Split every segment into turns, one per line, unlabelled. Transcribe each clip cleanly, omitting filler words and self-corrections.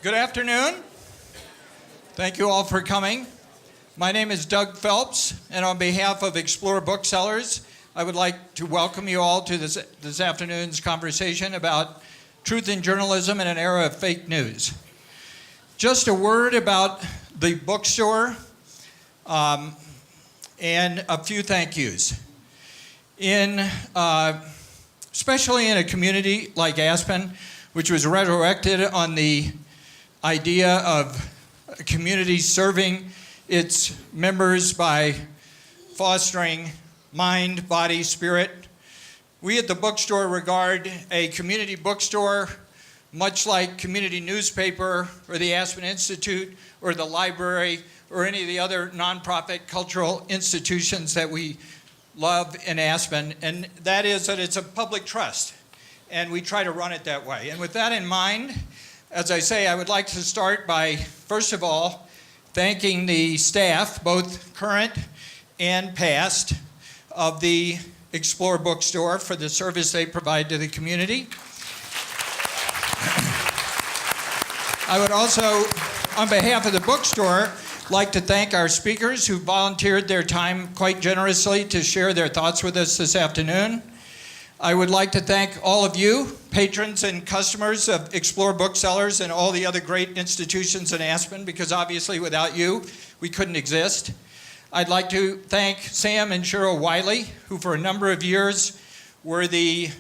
Good afternoon. Thank you all for coming. My name is Doug Phelps, and on behalf of Explore Booksellers, I would like to welcome you all to this afternoon's conversation about truth in journalism in an era of fake news. Just a word about the bookstore and a few thank yous. Especially in a community like Aspen, which was resurrected on the idea of a community serving its members by fostering mind, body, spirit. We at the bookstore regard a community bookstore much like community newspaper or the Aspen Institute or the library or any of the other nonprofit cultural institutions that we love in Aspen, and that is that it's a public trust, and we try to run it that way. And with that in mind, as I say, I would like to start by, first of all, thanking the staff, both current and past, of the Explore Bookstore for the service they provide to the community. I would also, on behalf of the bookstore, like to thank our speakers who volunteered their time quite generously to share their thoughts with us this afternoon. I would like to thank all of you, patrons and customers of Explore Booksellers and all the other great institutions in Aspen, because obviously without you, we couldn't exist. I'd like to thank Sam and Cheryl Wiley, who for a number of years were the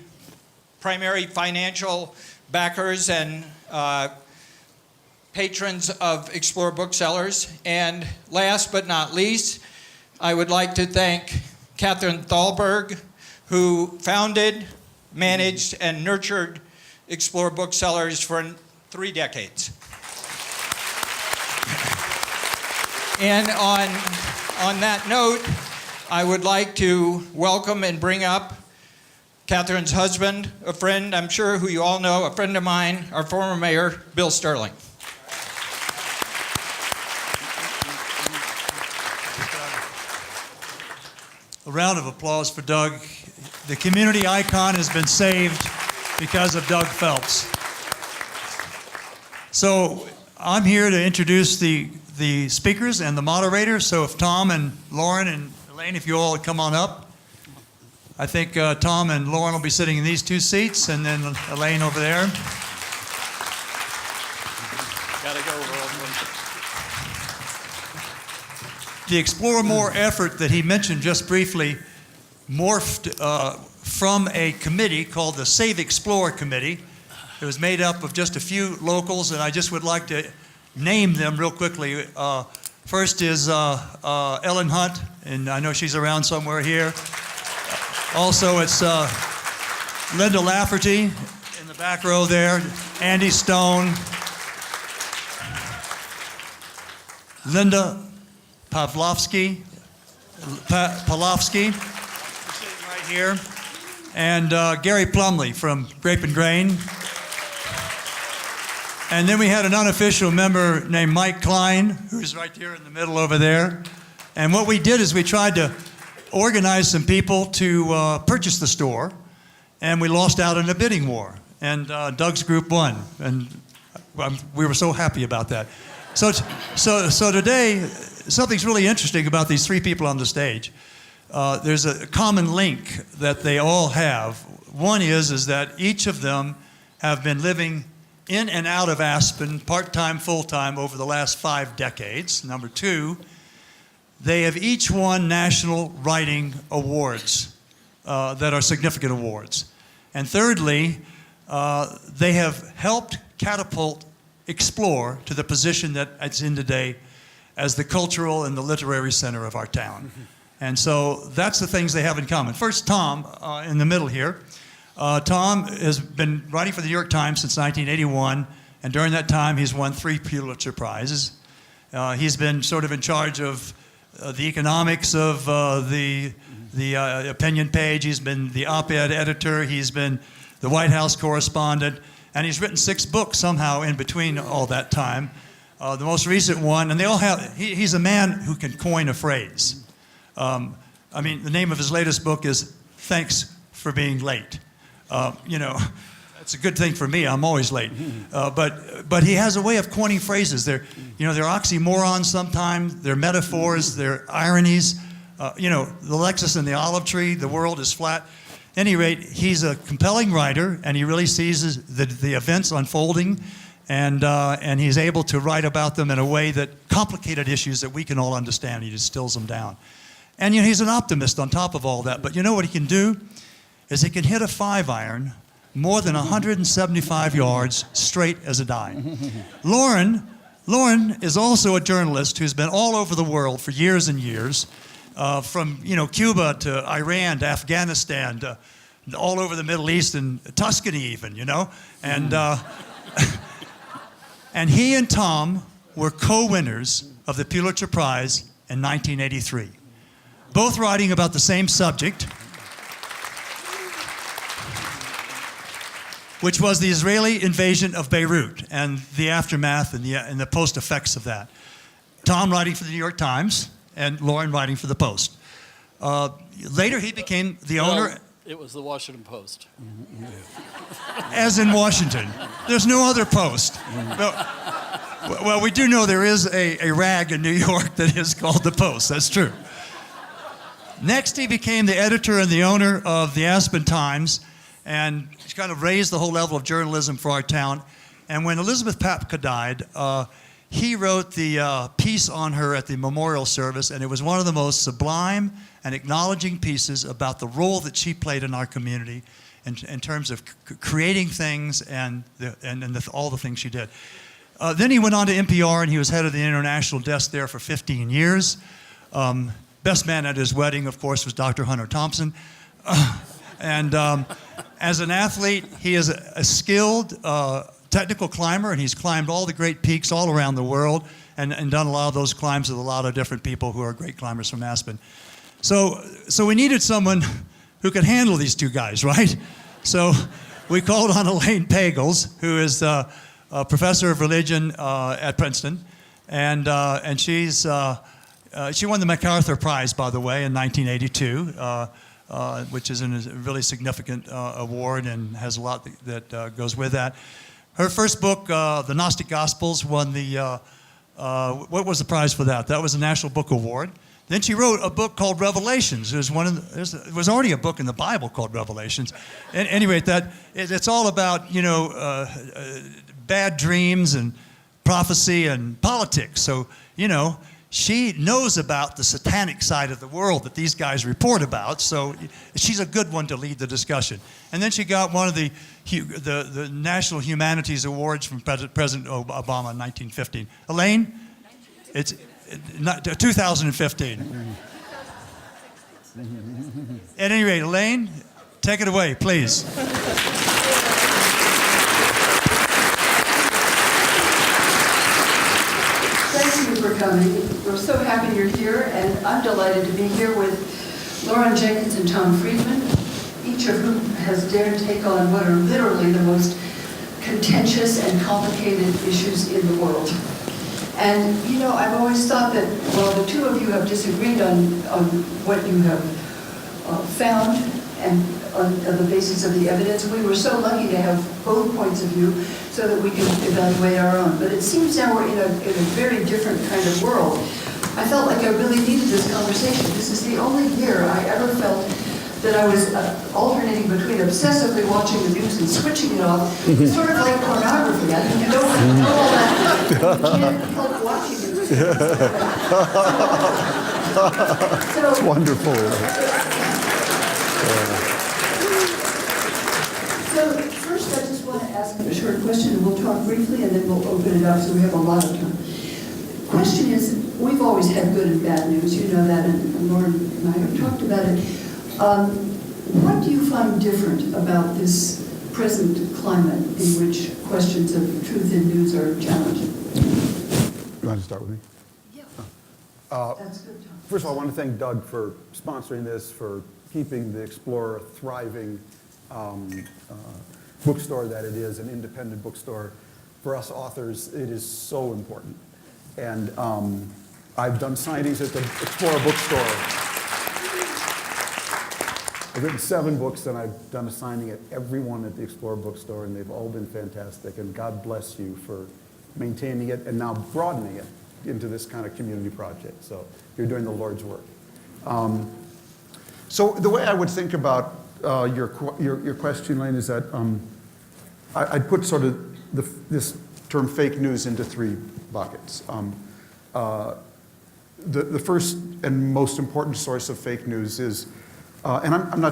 primary financial backers and patrons of Explore Booksellers. And last but not least, I would like to thank Catherine Thalberg, who founded, managed, and nurtured Explore Booksellers for 3 decades. And on that note, I would like to welcome and bring up Catherine's husband, a friend, I'm sure who you all know, a friend of mine, our former mayor, Bill Sterling.
A round of applause for Doug. The community icon has been saved because of Doug Phelps. So I'm here to introduce the speakers and the moderators. So if Tom and Loren and Elaine, if you all would come on up. I think Tom and Loren will be sitting in these 2 seats, and then Elaine over there.
Gotta go, Loren.
The Explore More effort that he mentioned just briefly morphed from a committee called the Save Explore Committee. It was made up of just a few locals, and I just would like to name them real quickly. First is Ellen Hunt, and I know she's around somewhere here. Also, it's Linda Lafferty in the back row there, Andy Stone, Linda Pavlovsky, sitting right here, and Gary Plumley from Grape and Grain. And then we had an unofficial member named Mike Klein, who's right here in the middle over there. And what we did is we tried to organize some people to purchase the store, and we lost out in a bidding war. And Doug's group won, and we were so happy about that. So today, something's really interesting about these 3 people on the stage. There's a common link that they all have. One is that each of them have been living in and out of Aspen, part-time, full-time, over the last 5 decades. Number 2, they have each won national writing awards that are significant awards. And thirdly, they have helped catapult Explore to the position that it's in today as the cultural and the literary center of our town. And so that's the things they have in common. First, Tom, in the middle here. Tom has been writing for the New York Times since 1981, and during that time he's won 3 Pulitzer Prizes. He's been sort of in charge of the economics of the opinion page. He's been the op-ed editor. He's been the White House correspondent, and he's written 6 books somehow in between all that time. The most recent one, and they all have, he's a man who can coin a phrase. I mean, the name of his latest book is Thanks for Being Late. It's a good thing for me. I'm always late. But he has a way of coining phrases. They're oxymorons sometimes. They're metaphors. They're ironies. The Lexus and the olive tree. The world is flat. At any rate, he's a compelling writer, and he really sees the events unfolding, and he's able to write about them in a way that complicated issues that we can all understand. He distills them down. And he's an optimist on top of all that. But you know what he can do? Is he can hit a 5-iron more than 175 yards straight as a die. Loren is also a journalist who's been all over the world for years and years, from Cuba to Iran to Afghanistan to all over the Middle East and Tuscany even, and and he and Tom were co-winners of the Pulitzer Prize in 1983, both writing about the same subject, which was the Israeli invasion of Beirut and the aftermath and the post effects of that. Tom writing for the New York Times and Loren writing for the Post. Later he became the owner.
It was the Washington Post.
As in Washington. There's no other Post. Well, we do know there is a rag in New York that is called the Post. That's true. Next, he became the editor and the owner of the Aspen Times, and he kind of raised the whole level of journalism for our town. And when Elizabeth Papka died, he wrote the piece on her at the memorial service, and it was one of the most sublime and acknowledging pieces about the role that she played in our community in terms of creating things and all the things she did. Then he went on to NPR, and he was head of the international desk there for 15 years. Best man at his wedding, of course, was Dr. Hunter Thompson. And as an athlete, he is a skilled technical climber, and he's climbed all the great peaks all around the world and done a lot of those climbs with a lot of different people who are great climbers from Aspen. So we needed someone who could handle these two guys, right? So we called on Elaine Pagels, who is a professor of religion at Princeton, and she won the MacArthur Prize, by the way, in 1982. Which is a really significant award and has a lot that goes with that. Her first book, The Gnostic Gospels, won the, what was the prize for that? That was the National Book Award. Then she wrote a book called Revelations. There was already a book in the Bible called Revelations. And anyway, it's all about, bad dreams and prophecy and politics. So, she knows about the satanic side of the world that these guys report about, so she's a good one to lead the discussion. And then she got one of the National Humanities Awards from President Obama in 1915. Elaine? It's 2015. At any rate, Elaine, take it away, please.
Thank you for coming. We're so happy you're here, and I'm delighted to be here with Loren Jenkins and Tom Friedman, each of whom has dared take on what are literally the most contentious and complicated issues in the world. And, I've always thought that while the two of you have disagreed on what you have found and on the basis of the evidence, we were so lucky to have both points of view so that we can evaluate our own. But it seems now we're in a very different kind of world. I felt like I really needed this conversation. This is the only year I ever felt that I was alternating between obsessively watching the news and switching it off. It's sort of like pornography. I mean, you don't know all that. You can't help watching it.
It's wonderful.
So first I just want to ask a short question, and we'll talk briefly, and then we'll open it up so we have a lot of time. The question is, we've always had good and bad news. You know that, and Loren and I have talked about it. What do you find different about this present climate in which questions of truth in news are challenging?
You want to start with me?
Yeah. That's good, Tom.
First of all, I want to thank Doug for sponsoring this, for keeping the Explorer a thriving bookstore that it is, an independent bookstore. For us authors, it is so important. And I've done signings at the Explorer bookstore. I've written 7 books, and I've done a signing at every one at the Explorer Bookstore, and they've all been fantastic. And God bless you for maintaining it and now broadening it into this kind of community project. So you're doing the Lord's work. So the way I would think about your question, Lane, is that I'd put sort of this term fake news into 3 buckets. The first and most important source of fake news is, and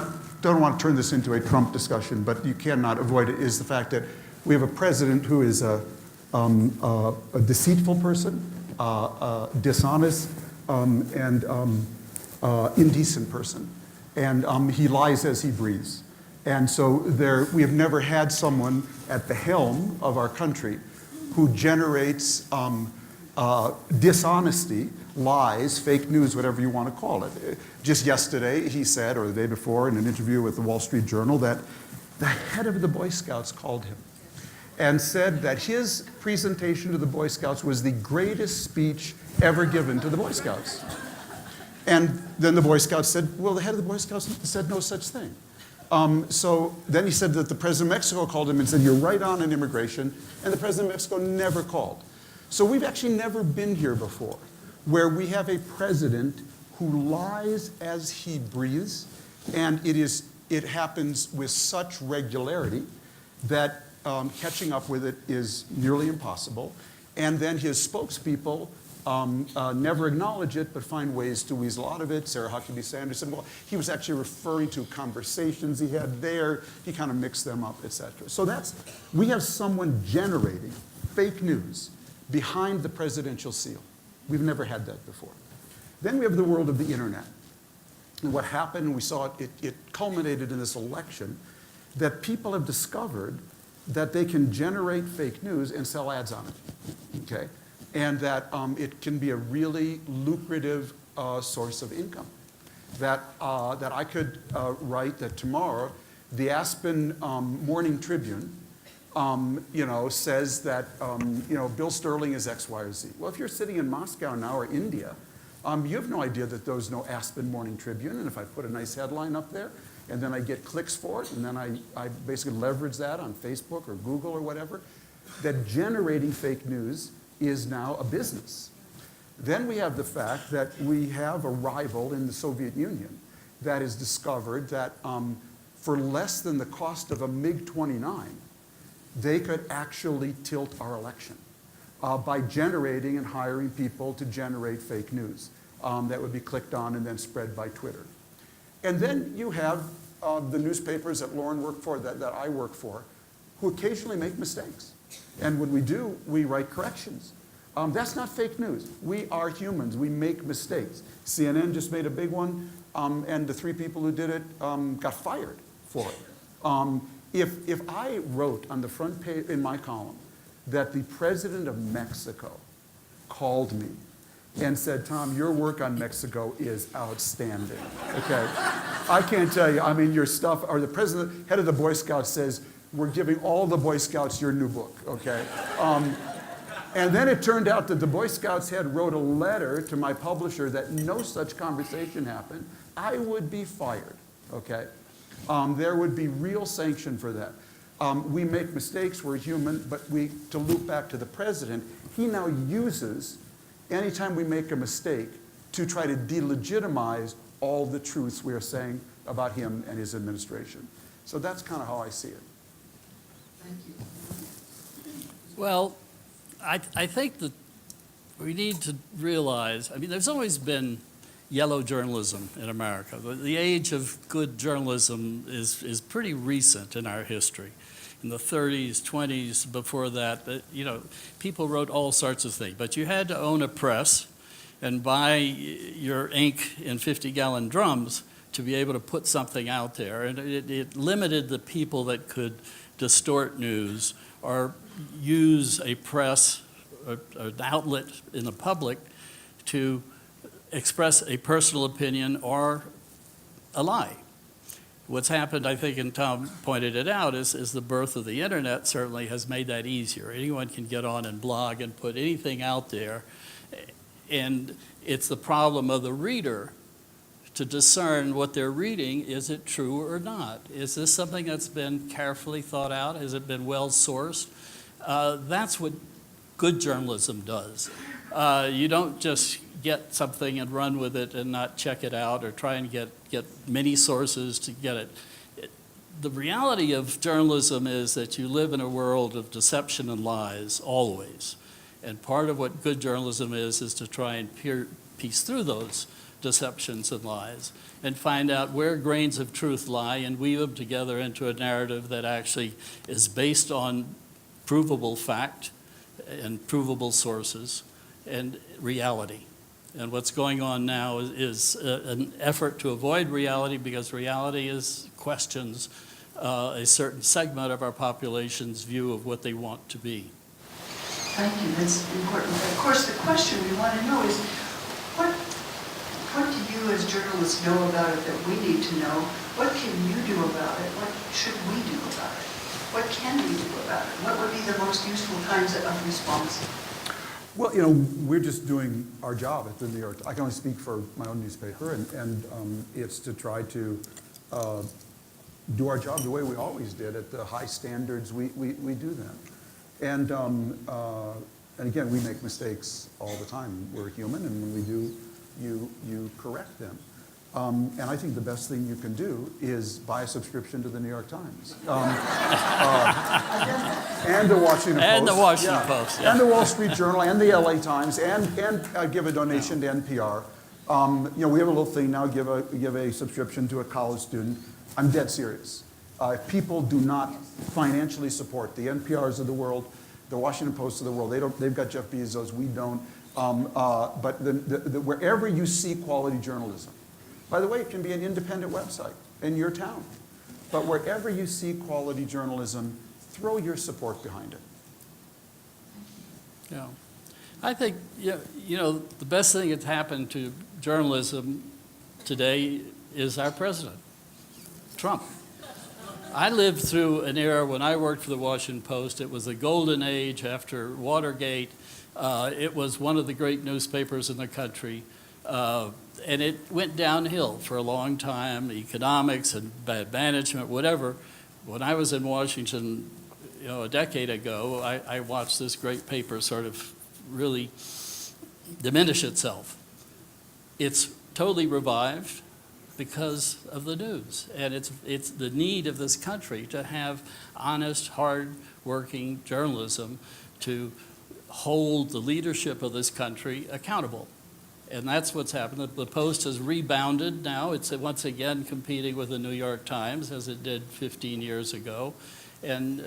don't want to turn this into a Trump discussion, but you cannot avoid it, is the fact that we have a president who is a deceitful person, dishonest, and indecent person. And he lies as he breathes. And so we have never had someone at the helm of our country who generates dishonesty, lies, fake news, whatever you want to call it. Just yesterday, he said, or the day before, in an interview with the Wall Street Journal, that the head of the Boy Scouts called him and said that his presentation to the Boy Scouts was the greatest speech ever given to the Boy Scouts. And then the Boy Scouts said, well, the head of the Boy Scouts said no such thing. So then he said that the president of Mexico called him and said, you're right on in immigration, and the president of Mexico never called. So we've actually never been here before, where we have a president who lies as he breathes, and it happens with such regularity that catching up with it is nearly impossible. And then his spokespeople never acknowledge it, but find ways to weasel out of it. Sarah Huckabee Sanders said, well, he was actually referring to conversations he had there. He kind of mixed them up, et cetera. So we have someone generating fake news behind the presidential seal. We've never had that before. Then we have the world of the internet. And what happened, we saw it culminated in this election, that people have discovered that they can generate fake news and sell ads on it, okay? And that it can be a really lucrative source of income. That I could write that tomorrow, the Aspen Morning Tribune says that Bill Sterling is X, Y, or Z. Well, if you're sitting in Moscow now or India, you have no idea that there's no Aspen Morning Tribune. And if I put a nice headline up there, and then I get clicks for it, and then I basically leverage that on Facebook or Google or whatever, that generating fake news is now a business. Then we have the fact that we have a rival in the Soviet Union that has discovered that for less than the cost of a MiG-29, they could actually tilt our election by generating and hiring people to generate fake news that would be clicked on and then spread by Twitter. And then you have the newspapers that Loren worked for, that I work for, who occasionally make mistakes. And when we do, we write corrections. That's not fake news. We are humans. We make mistakes. CNN just made a big one, and the 3 people who did it got fired for it. If I wrote on the front page in my column that the president of Mexico called me and said, Tom, your work on Mexico is outstanding, okay? I can't tell you, I mean, your stuff, or the president, head of the Boy Scouts says, we're giving all the Boy Scouts your new book, okay? And then it turned out that the Boy Scouts head wrote a letter to my publisher that no such conversation happened. I would be fired, okay? There would be real sanction for that. We make mistakes, we're human, but to loop back to the president, he now uses, anytime we make a mistake, to try to delegitimize all the truths we are saying about him and his administration. So that's kind of how I see it.
Thank you.
Well, I think that we need to realize, I mean, there's always been yellow journalism in America. The age of good journalism is pretty recent in our history. In the 30s, 20s, before that, people wrote all sorts of things. But you had to own a press and buy your ink in 50-gallon drums to be able to put something out there. And it limited the people that could distort news or use a press, an outlet in the public to express a personal opinion or a lie. What's happened, I think, and Tom pointed it out, is the birth of the internet certainly has made that easier. Anyone can get on and blog and put anything out there, and it's the problem of the reader to discern what they're reading. Is it true or not? Is this something that's been carefully thought out? Has it been well sourced? That's what good journalism does. You don't just get something and run with it and not check it out or try and get many sources to get it. The reality of journalism is that you live in a world of deception and lies always. And part of what good journalism is to try and piece through those deceptions and lies and find out where grains of truth lie and weave them together into a narrative that actually is based on provable fact and provable sources and reality. And what's going on now is an effort to avoid reality, because reality questions a certain segment of our population's view of what they want to be.
Thank you, that's important. Of course, the question we want to know is, what do you as journalists know about it that we need to know? What can you do about it? What should we do about it? What can we do about it? What would be the most useful kinds of response?
Well, we're just doing our job at the New York. I can only speak for my own newspaper, and it's to try to do our job the way we always did, at the high standards we do them. And again, we make mistakes all the time. We're human, and when we do, you correct them. And I think the best thing you can do is buy a subscription to the New York Times. And the Washington Post.
And the Washington Post, yeah.
And the Wall Street Journal, and the LA Times, and give a donation to NPR. We have a little thing now, give a subscription to a college student. I'm dead serious. If people do not financially support the NPRs of the world, the Washington Post of the world, they've got Jeff Bezos, we don't. But wherever you see quality journalism, by the way, it can be an independent website in your town. But wherever you see quality journalism, throw your support behind it.
Yeah. I think, the best thing that's happened to journalism today is our president, Trump. I lived through an era when I worked for the Washington Post. It was a golden age after Watergate. It was one of the great newspapers in the country. And it went downhill for a long time, economics and bad management, whatever. When I was in Washington, a decade ago, I watched this great paper sort of really diminish itself. It's totally revived because of the news. And it's the need of this country to have honest, hard-working journalism to hold the leadership of this country accountable. And that's what's happened. The Post has rebounded now. It's once again competing with the New York Times, as it did 15 years ago. And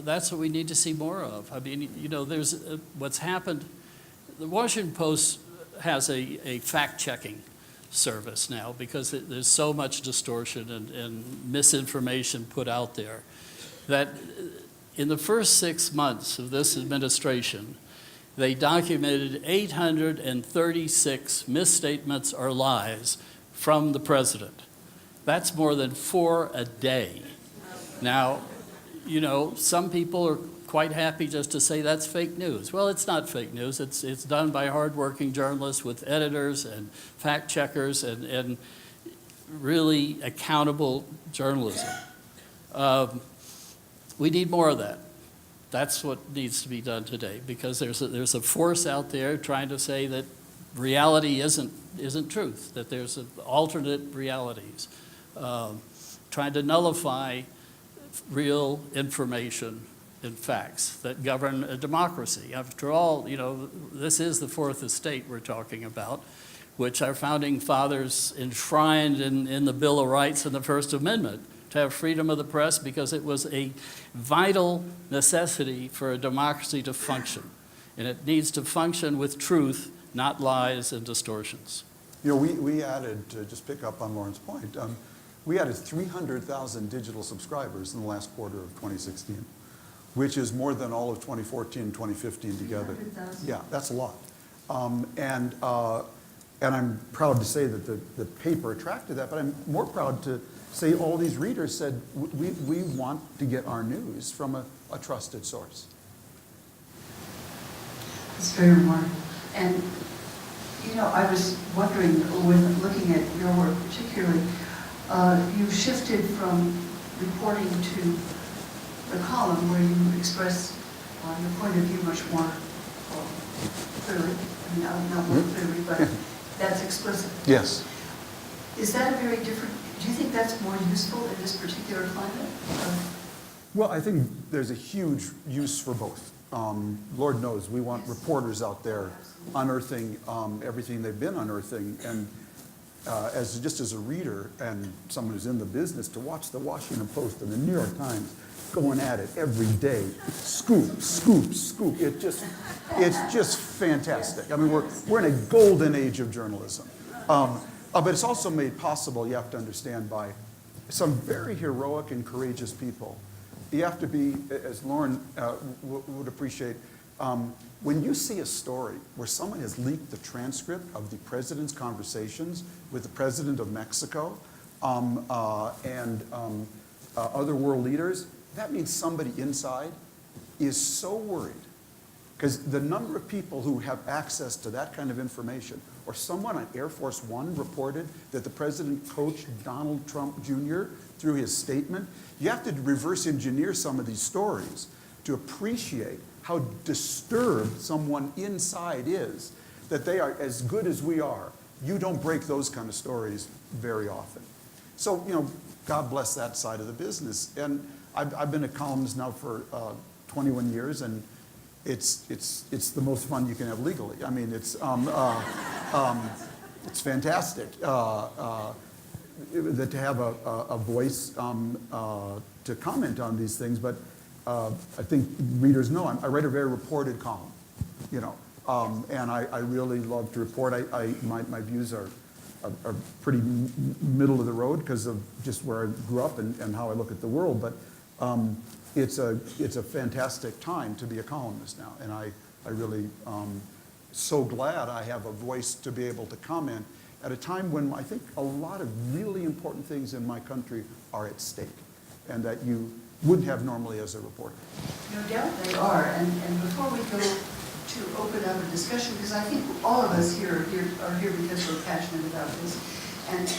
that's what we need to see more of. I mean, there's what's happened. The Washington Post has a fact-checking service now, because there's so much distortion and misinformation put out there, that in the first 6 months of this administration, they documented 836 misstatements or lies from the president. That's more than 4 a day. Now, some people are quite happy just to say that's fake news. Well, it's not fake news. It's done by hardworking journalists with editors and fact checkers and really accountable journalism. We need more of that. That's what needs to be done today, because there's a force out there trying to say that reality isn't truth, that there's alternate realities, trying to nullify real information and facts that govern a democracy. After all, this is the fourth estate we're talking about, which our founding fathers enshrined in the Bill of Rights and the First Amendment, to have freedom of the press, because it was a vital necessity for a democracy to function. And it needs to function with truth, not lies and distortions.
We added, to just pick up on Loren's point, we added 300,000 digital subscribers in the last quarter of 2016, which is more than all of 2014 and 2015 together.
300,000.
Yeah, that's a lot. And I'm proud to say that the paper attracted that, but I'm more proud to say all these readers said, we want to get our news from a trusted source.
It's very remarkable. And you You know, I was wondering, with looking at your work particularly, you shifted from reporting to the column where you express your point of view much more clearly. I mean, not more clearly, but that's explicit.
Yes.
Is that a very different, do you think that's more useful in this particular climate?
Well, I think there's a huge use for both. Lord knows we want reporters out there unearthing everything they've been unearthing. And just as a reader and someone who's in the business, to watch the Washington Post and the New York Times going at it every day, scoop, scoop, scoop. It's just fantastic. I mean, we're in a golden age of journalism. But it's also made possible, you have to understand, by some very heroic and courageous people. You have to be, as Loren would appreciate, when you see a story where someone has leaked the transcript of the president's conversations with the president of Mexico and other world leaders, that means somebody inside is so worried. Because the number of people who have access to that kind of information, or someone on Air Force One reported that the president coached Donald Trump Jr. through his statement, you have to reverse engineer some of these stories to appreciate how disturbed someone inside is, that they are as good as we are. You don't break those kind of stories very often. So, you know, God bless that side of the business. And I've been a columnist now for 21 years, and it's the most fun you can have legally. I mean, it's fantastic that to have a voice to comment on these things. But I think readers know I write a very reported column, you know, and I really love to report. My views are pretty middle of the road because of just where I grew up and how I look at the world. But it's a fantastic time to be a columnist now, and I really so glad I have a voice to be able to comment at a time when I think a lot of really important things in my country are at stake, and that you wouldn't have normally as a reporter.
No doubt they are, and before we go to open up a discussion, because I think all of us here are here because we're passionate about this, and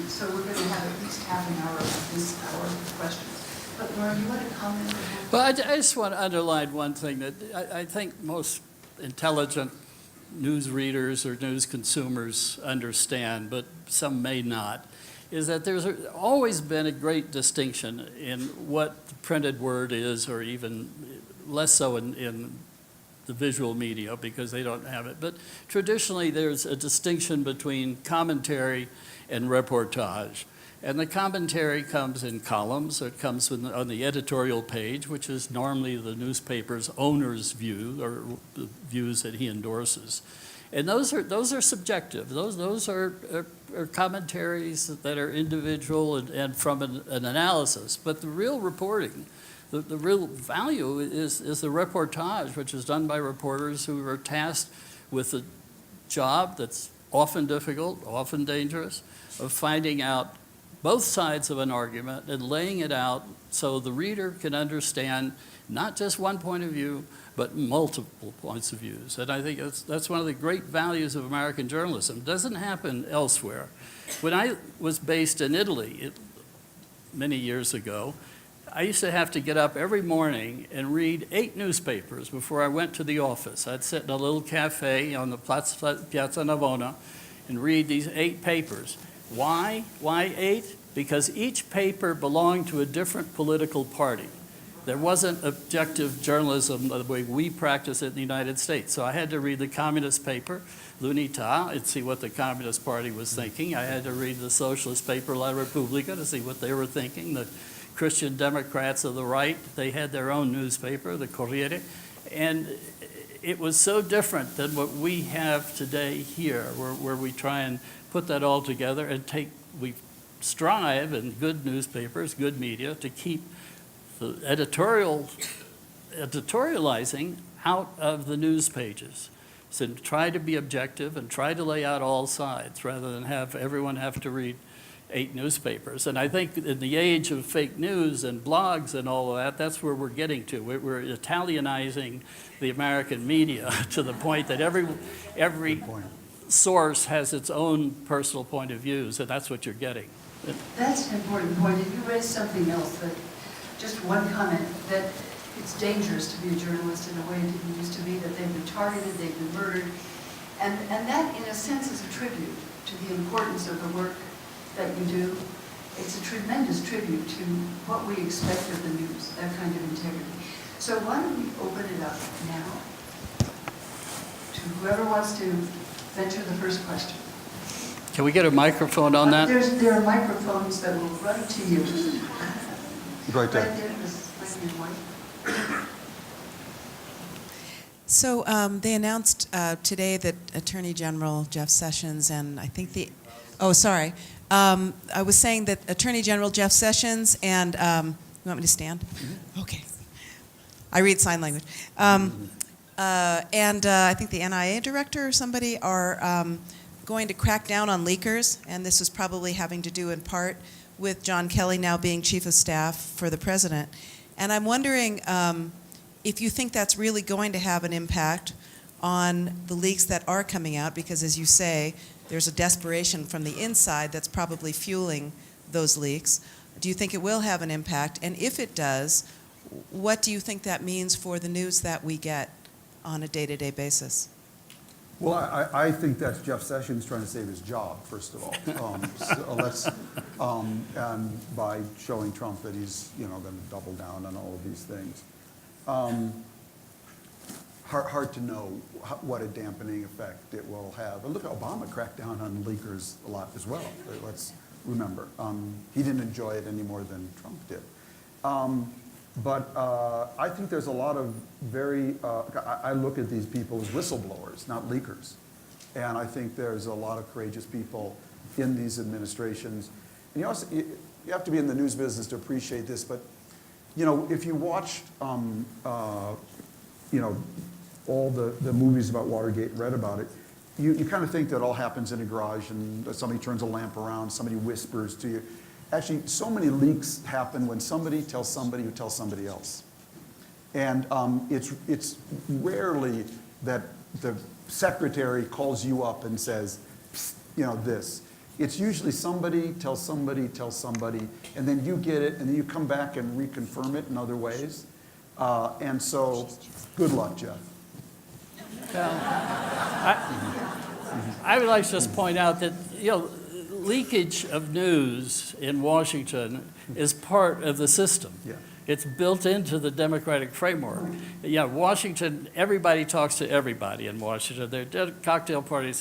so we're going to have at least half an hour of this hour of questions. But Loren, you want to comment?
Well, I just want to underline one thing that I think most intelligent news readers or news consumers understand, but some may not, is that there's always been a great distinction in what the printed word is, or even less so in the visual media because they don't have it. But traditionally, there's a distinction between commentary and reportage. And the commentary comes in columns. It comes on the editorial page, which is normally the newspaper's owner's view, or the views that he endorses. And those are subjective. Those are commentaries that are individual and from an analysis. But the real reporting, the real value is the reportage, which is done by reporters who are tasked with a job that's often difficult, often dangerous, of finding out both sides of an argument and laying it out so the reader can understand not just one point of view, but multiple points of views. And I think that's one of the great values of American journalism. It doesn't happen elsewhere. When I was based in Italy many years ago, I used to have to get up every morning and read 8 newspapers before I went to the office. I'd sit in a little cafe on the Piazza Navona and read these 8 papers. Why? Why 8? Because each paper belonged to a different political party. There wasn't objective journalism the way we practice it in the United States. So I had to read the communist paper, L'Unità, and see what the Communist Party was thinking. I had to read the socialist paper, La Repubblica, to see what they were thinking. The Christian Democrats of the right, they had their own newspaper, the Corriere. And it was so different than what we have today here, where we try and put that all together and we strive in good newspapers, good media, to keep the editorializing out of the news pages. So try to be objective and try to lay out all sides rather than have everyone have to read 8 newspapers. And I think in the age of fake news and blogs and all of that, that's where we're getting to. We're Italianizing the American media to the point that every source has its own personal point of views, and that's what you're getting.
That's an important point, and you raised something else, that just one comment, that it's dangerous to be a journalist in a way it didn't used to be, that they've been targeted, they've been murdered, and that, in a sense, is a tribute to the importance of the work that you do. It's a tremendous tribute to what we expect of the news, that kind of integrity. So why don't we open it up now to whoever wants to venture the first question.
Can we get a microphone on that?
There are microphones that will run to you.
Right there.
Right there, this lady in white.
So they announced today that Attorney General Jeff Sessions and I think I was saying that Attorney General Jeff Sessions and, you want me to stand? Mm-hmm. Okay. I read sign language. I think the NIA director or somebody are going to crack down on leakers, and this is probably having to do in part with John Kelly now being chief of staff for the president. And I'm wondering if you think that's really going to have an impact on the leaks that are coming out, because as you say, there's a desperation from the inside that's probably fueling those leaks. Do you think it will have an impact? And if it does, what do you think that means for the news that we get on a day-to-day basis?
Well, I think that's Jeff Sessions trying to save his job, first of all. And by showing Trump that he's, going to double down on all of these things. Hard to know what a dampening effect it will have. And look, Obama cracked down on leakers a lot as well. Let's remember. He didn't enjoy it any more than Trump did. But I think there's a lot of I look at these people as whistleblowers, not leakers. And I think there's a lot of courageous people in these administrations. And you have to be in the news business to appreciate this, but if you watched all the movies about Watergate, read about it, you kind of think that all happens in a garage and somebody turns a lamp around, somebody whispers to you. Actually, so many leaks happen when somebody tells somebody who tells somebody else. And it's rarely that the secretary calls you up and says, this. It's usually somebody tells somebody tells somebody, and then you get it, and then you come back and reconfirm it in other ways. And so, good luck, Jeff.
I would like to just point out that, leakage of news in Washington is part of the system.
Yeah.
It's built into the democratic framework. Washington, everybody talks to everybody in Washington. There are cocktail parties,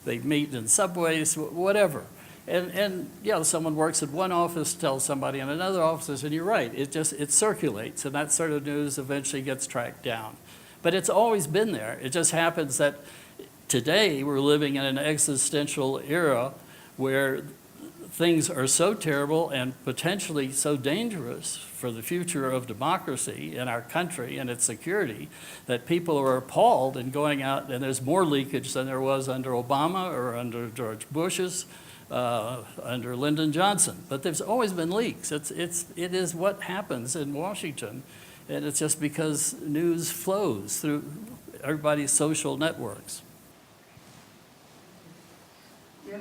they meet in subways, whatever. And someone works at one office, tells somebody in another office, and you're right, it circulates, and that sort of news eventually gets tracked down. But it's always been there. It just happens that today we're living in an existential era where things are so terrible and potentially so dangerous for the future of democracy in our country and its security that people are appalled and going out, and there's more leakage than there was under Obama or under George Bush's, under Lyndon Johnson. But there's always been leaks. It is what happens in Washington, and it's just because news flows through everybody's social networks.
Yes?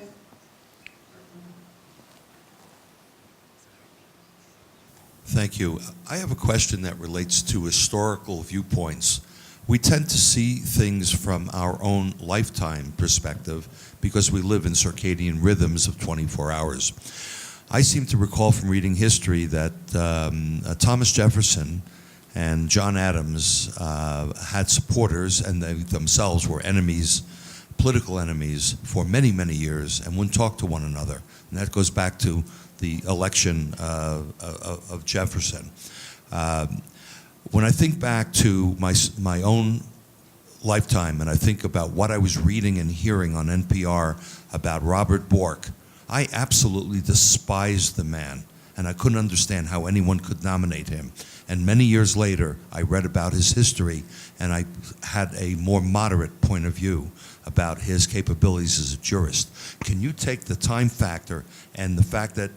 Thank you. I have a question that relates to historical viewpoints. We tend to see things from our own lifetime perspective because we live in circadian rhythms of 24 hours. I seem to recall from reading history that Thomas Jefferson and John Adams had supporters, and they themselves were enemies, political enemies, for many, many years, and wouldn't talk to one another. And that goes back to the election of Jefferson. When I think back to my own lifetime and I think about what I was reading and hearing on NPR about Robert Bork, I absolutely despised the man, and I couldn't understand how anyone could nominate him. And many years later, I read about his history, and I had a more moderate point of view about his capabilities as a jurist. Can you take the time factor and the fact that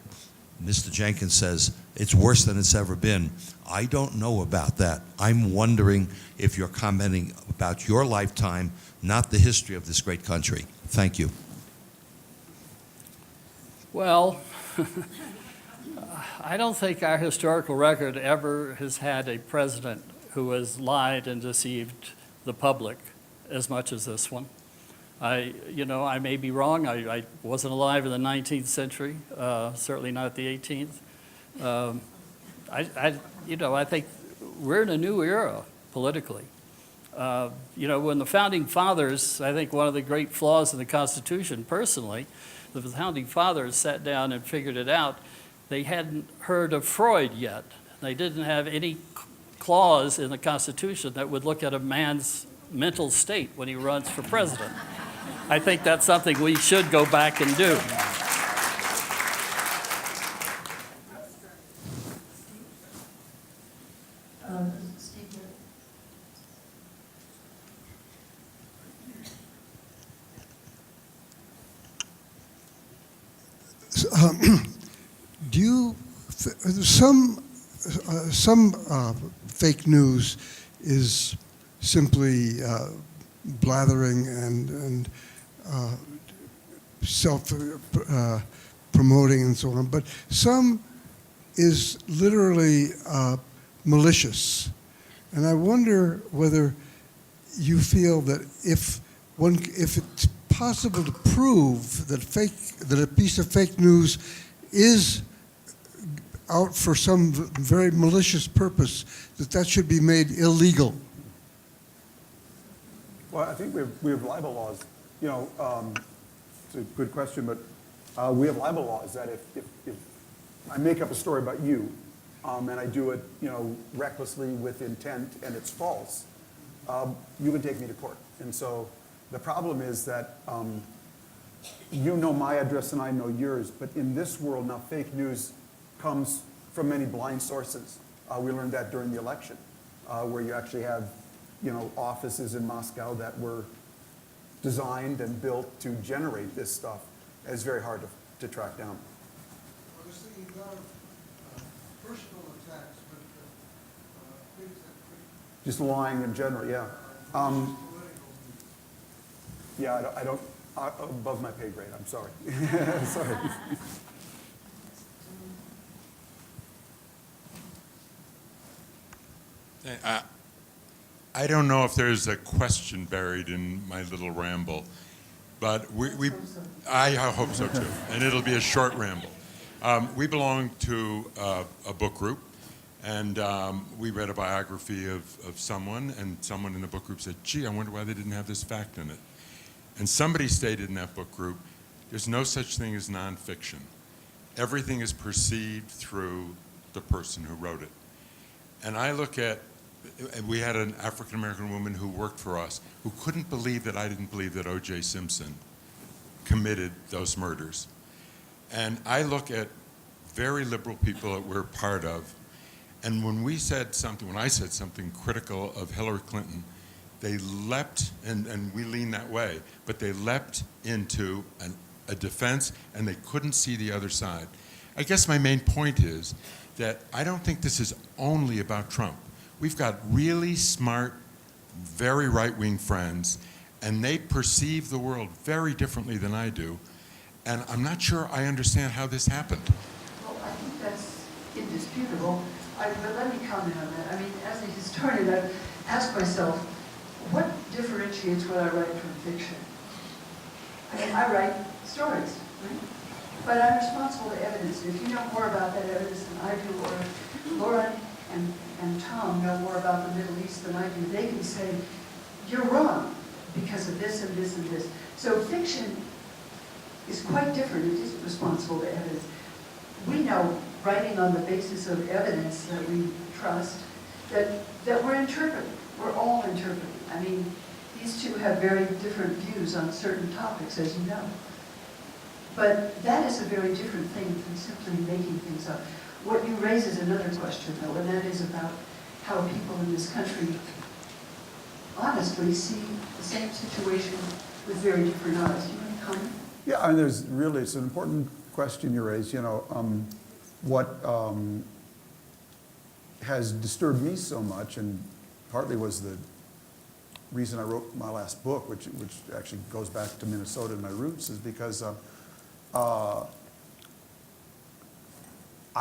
Mr. Jenkins says it's worse than it's ever been. I don't know about that. I'm wondering if you're commenting about your lifetime, not the history of this great country. Thank you.
Well, I don't think our historical record ever has had a president who has lied and deceived the public as much as this one. I may be wrong. I wasn't alive in the 19th century, certainly not the 18th. I think we're in a new era politically. When the Founding Fathers, I think one of the great flaws in the Constitution, personally, the Founding Fathers sat down and figured it out. They hadn't heard of Freud yet. They didn't have any clause in the Constitution that would look at a man's mental state when he runs for president. I think that's something we should go back and do.
Some fake news is simply blathering and self-promoting and so on, but some is literally malicious. And I wonder whether you feel that if it's possible to prove that a piece of fake news is out for some very malicious purpose, that should be made illegal.
Well, I think we have libel laws. It's a good question, but we have libel laws that if I make up a story about you, and I do it, recklessly with intent, and it's false, you can take me to court. And so the problem is that you know my address and I know yours, but in this world now, fake news comes from many blind sources. We learned that during the election, where you actually have offices in Moscow that were designed and built to generate this stuff. It's very hard to track down.
I was thinking not of personal attacks, but things that could...
Just lying in general, yeah. Yeah, I don't above my pay grade, I'm sorry. Sorry.
I don't know if there's a question buried in my little ramble, but I hope so too, and it'll be a short ramble. We belong to a book group, and we read a biography of someone, and someone in the book group said, gee, I wonder why they didn't have this fact in it. And somebody stated in that book group, there's no such thing as nonfiction. Everything is perceived through the person who wrote it. And I look at, we had an African-American woman who worked for us who couldn't believe that I didn't believe that O.J. Simpson committed those murders. And I look at very liberal people that we're part of, and when I said something critical of Hillary Clinton, they leapt, and we lean that way, but they leapt into a defense, and they couldn't see the other side. I guess my main point is that I don't think this is only about Trump. We've got really smart, very right-wing friends, and they perceive the world very differently than I do, and I'm not sure I understand how this happened.
Well, I think that's indisputable, but let me comment on that. I mean, as a historian, I've asked myself, what differentiates what I write from fiction? I mean, I write stories, right? But I'm responsible to evidence. If you know more about that evidence than I do, or Loren and Tom know more about the Middle East than I do, they can say, you're wrong because of this and this and this. So fiction is quite different. It isn't responsible to evidence. We know, writing on the basis of evidence that we trust, that we're interpreting. We're all interpreting. I mean, these two have very different views on certain topics, as you know. But that is a very different thing than simply making things up. What you raise is another question, though, and that is about how people in this country honestly see the same situation with very different eyes. Do you want to comment?
Yeah, I mean, it's an important question you raise. what has disturbed me so much, and partly was the reason I wrote my last book, which actually goes back to Minnesota and my roots, is because I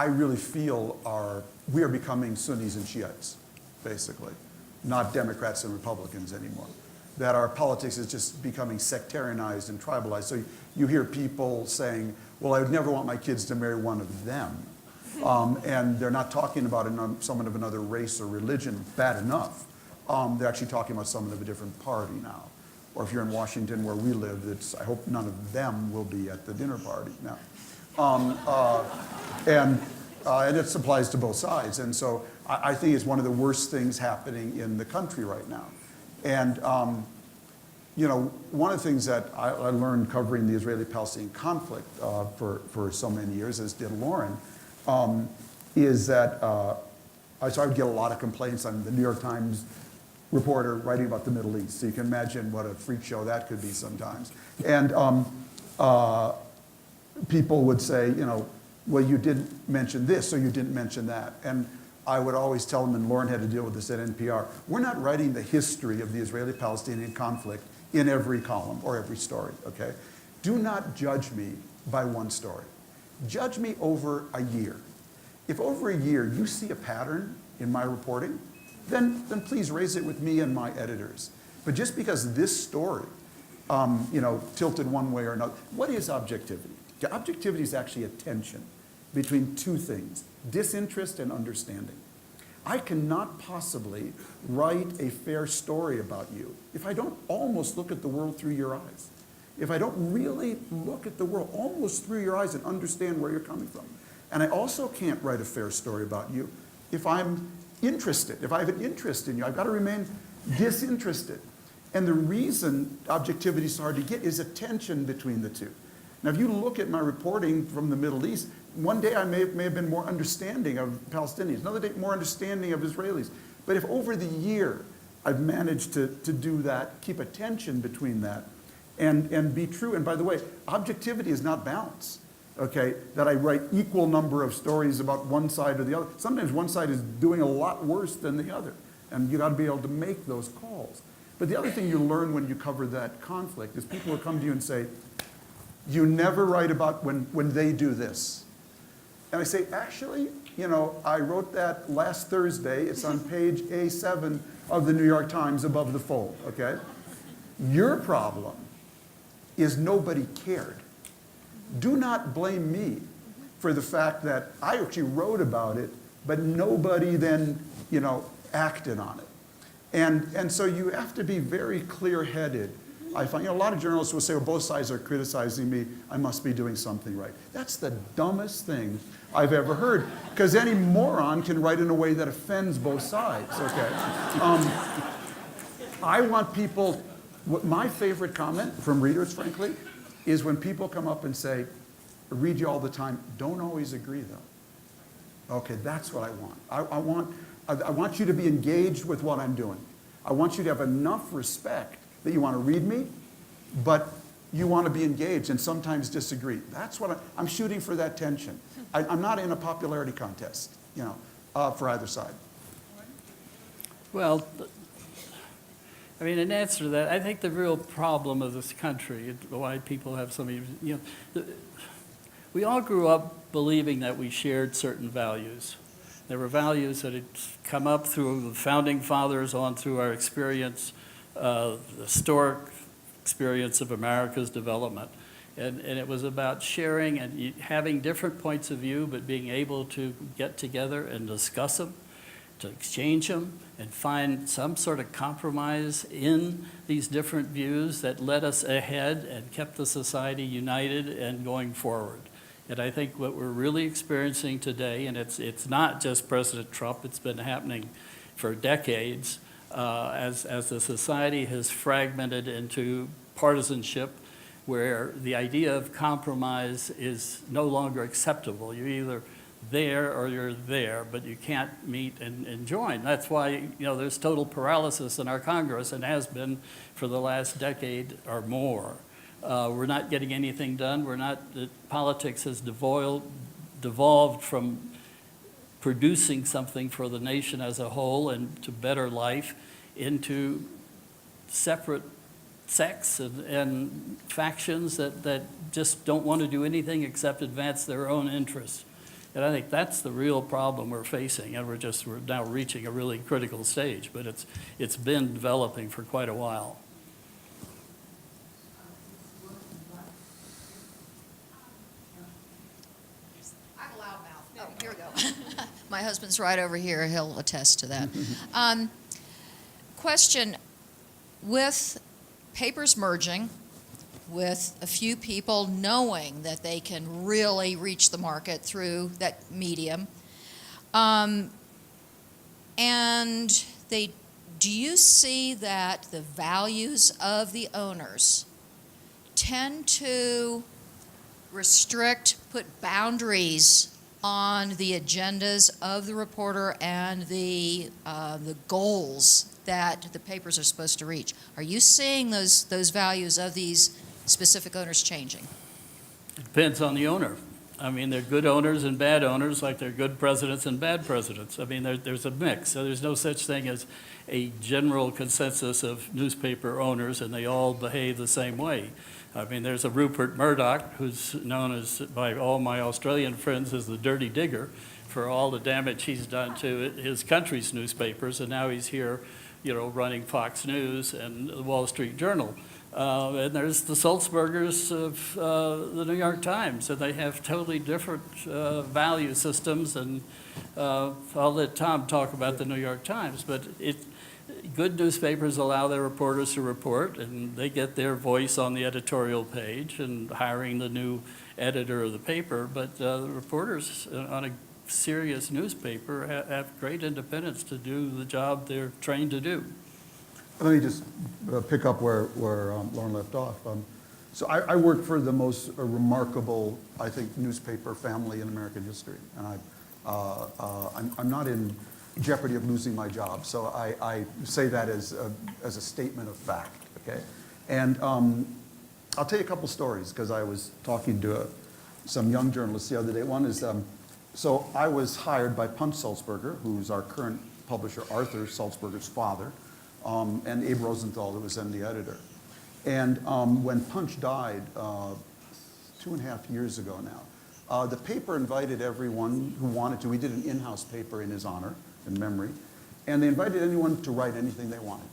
really feel we are becoming Sunnis and Shiites, basically, not Democrats and Republicans anymore. That our politics is just becoming sectarianized and tribalized. So you hear people saying, well, I would never want my kids to marry one of them. And they're not talking about someone of another race or religion, bad enough. They're actually talking about someone of a different party now. Or if you're in Washington where we live, I hope none of them will be at the dinner party now. And it applies to both sides. And so I think it's one of the worst things happening in the country right now. And you know, one of the things that I learned covering the Israeli-Palestinian conflict for so many years, as did Loren, is that so I would get a lot of complaints on the New York Times reporter writing about the Middle East. So you can imagine what a freak show that could be sometimes. And people would say, you know, well, you didn't mention this or you didn't mention that. And I would always tell them, and Loren had to deal with this at NPR, we're not writing the history of the Israeli-Palestinian conflict in every column or every story, okay? Do not judge me by one story. Judge me over a year. If over a year you see a pattern in my reporting, then please raise it with me and my editors. But just because this story, you know, tilted one way or another, what is objectivity? Objectivity is actually a tension between two things, disinterest and understanding. I cannot possibly write a fair story about you if I don't almost look at the world through your eyes. If I don't really look at the world almost through your eyes and understand where you're coming from. And I also can't write a fair story about you if I'm interested. If I have an interest in you, I've got to remain disinterested. And the reason objectivity is hard to get is a tension between the two. Now, if you look at my reporting from the Middle East, one day I may have been more understanding of Palestinians, another day more understanding of Israelis. But if over the year I've managed to do that, keep a tension between that, and be true, and by the way, objectivity is not balance, okay? That I write equal number of stories about one side or the other. Sometimes one side is doing a lot worse than the other, and you got to be able to make those calls. But the other thing you learn when you cover that conflict is people will come to you and say, you never write about when they do this. And I say, actually, you know, I wrote that last Thursday. It's on page A7 of the New York Times above the fold, okay? Your problem is nobody cared. Do not blame me for the fact that I actually wrote about it, but nobody then, you know, acted on it. And so you have to be very clear-headed. I find, you know, a lot of journalists will say, well, both sides are criticizing me, I must be doing something right. That's the dumbest thing I've ever heard, because any moron can write in a way that offends both sides, okay? I want people, my favorite comment from readers, frankly, is when people come up and say, I read you all the time, don't always agree though. Okay, that's what I want. I want you to be engaged with what I'm doing. I want you to have enough respect that you want to read me, but you want to be engaged and sometimes disagree. That's what I'm shooting for, that tension. I'm not in a popularity contest, you know, for either side.
Well, I mean, in answer to that, I think the real problem of this country, why people have so many, you know, we all grew up believing that we shared certain values. There were values that had come up through the founding fathers on through our experience, the historic experience of America's development. And it was about sharing and having different points of view, but being able to get together and discuss them, to exchange them, and find some sort of compromise in these different views that led us ahead and kept the society united and going forward. And I think what we're really experiencing today, and it's not just President Trump, it's been happening for decades, as the society has fragmented into partisanship, where the idea of compromise is no longer acceptable. You're either there or you're there, but you can't meet and join. That's why, you know, there's total paralysis in our Congress, and has been for the last decade or more. We're not getting anything done. Politics has devolved from producing something for the nation as a whole and to better life into separate sects and factions that just don't want to do anything except advance their own interests. And I think that's the real problem we're facing, and we're now reaching a really critical stage, but it's been developing for quite a while.
I'm a loudmouth. Oh, here we go. My husband's right over here. He'll attest to that. Question, with papers merging, with a few people knowing that they can really reach the market through that medium, and do you see that the values of the owners tend to restrict, put boundaries on the agendas of the reporter and the goals that the papers are supposed to reach? Are you seeing those values of these specific owners changing?
It depends on the owner. I mean, there are good owners and bad owners, like there are good presidents and bad presidents. I mean, there's a mix. So there's no such thing as a general consensus of newspaper owners, and they all behave the same way. I mean, there's a Rupert Murdoch, who's known as, by all my Australian friends, as the dirty digger for all the damage he's done to his country's newspapers, and now he's here, running Fox News and the Wall Street Journal. And there's the Sulzbergers of the New York Times, and they have totally different value systems. And I'll let Tom talk about the New York Times, but good newspapers allow their reporters to report, and they get their voice on the editorial page and hiring the new editor of the paper. But the reporters on a serious newspaper have great independence to do the job they're trained to do.
Let me just pick up where Loren left off. So I work for the most remarkable, I think, newspaper family in American history, and I'm not in jeopardy of losing my job. So I say that as a statement of fact. Okay, and I'll tell you a couple stories because I was talking to some young journalists the other day. One is so I was hired by Punch Sulzberger, who's our current publisher, Arthur Sulzberger's father. And Abe Rosenthal, who was then the editor. And when Punch died 2.5 years ago now, the paper invited everyone who wanted to. We did an in-house paper in his honor, in memory. And they invited anyone to write anything they wanted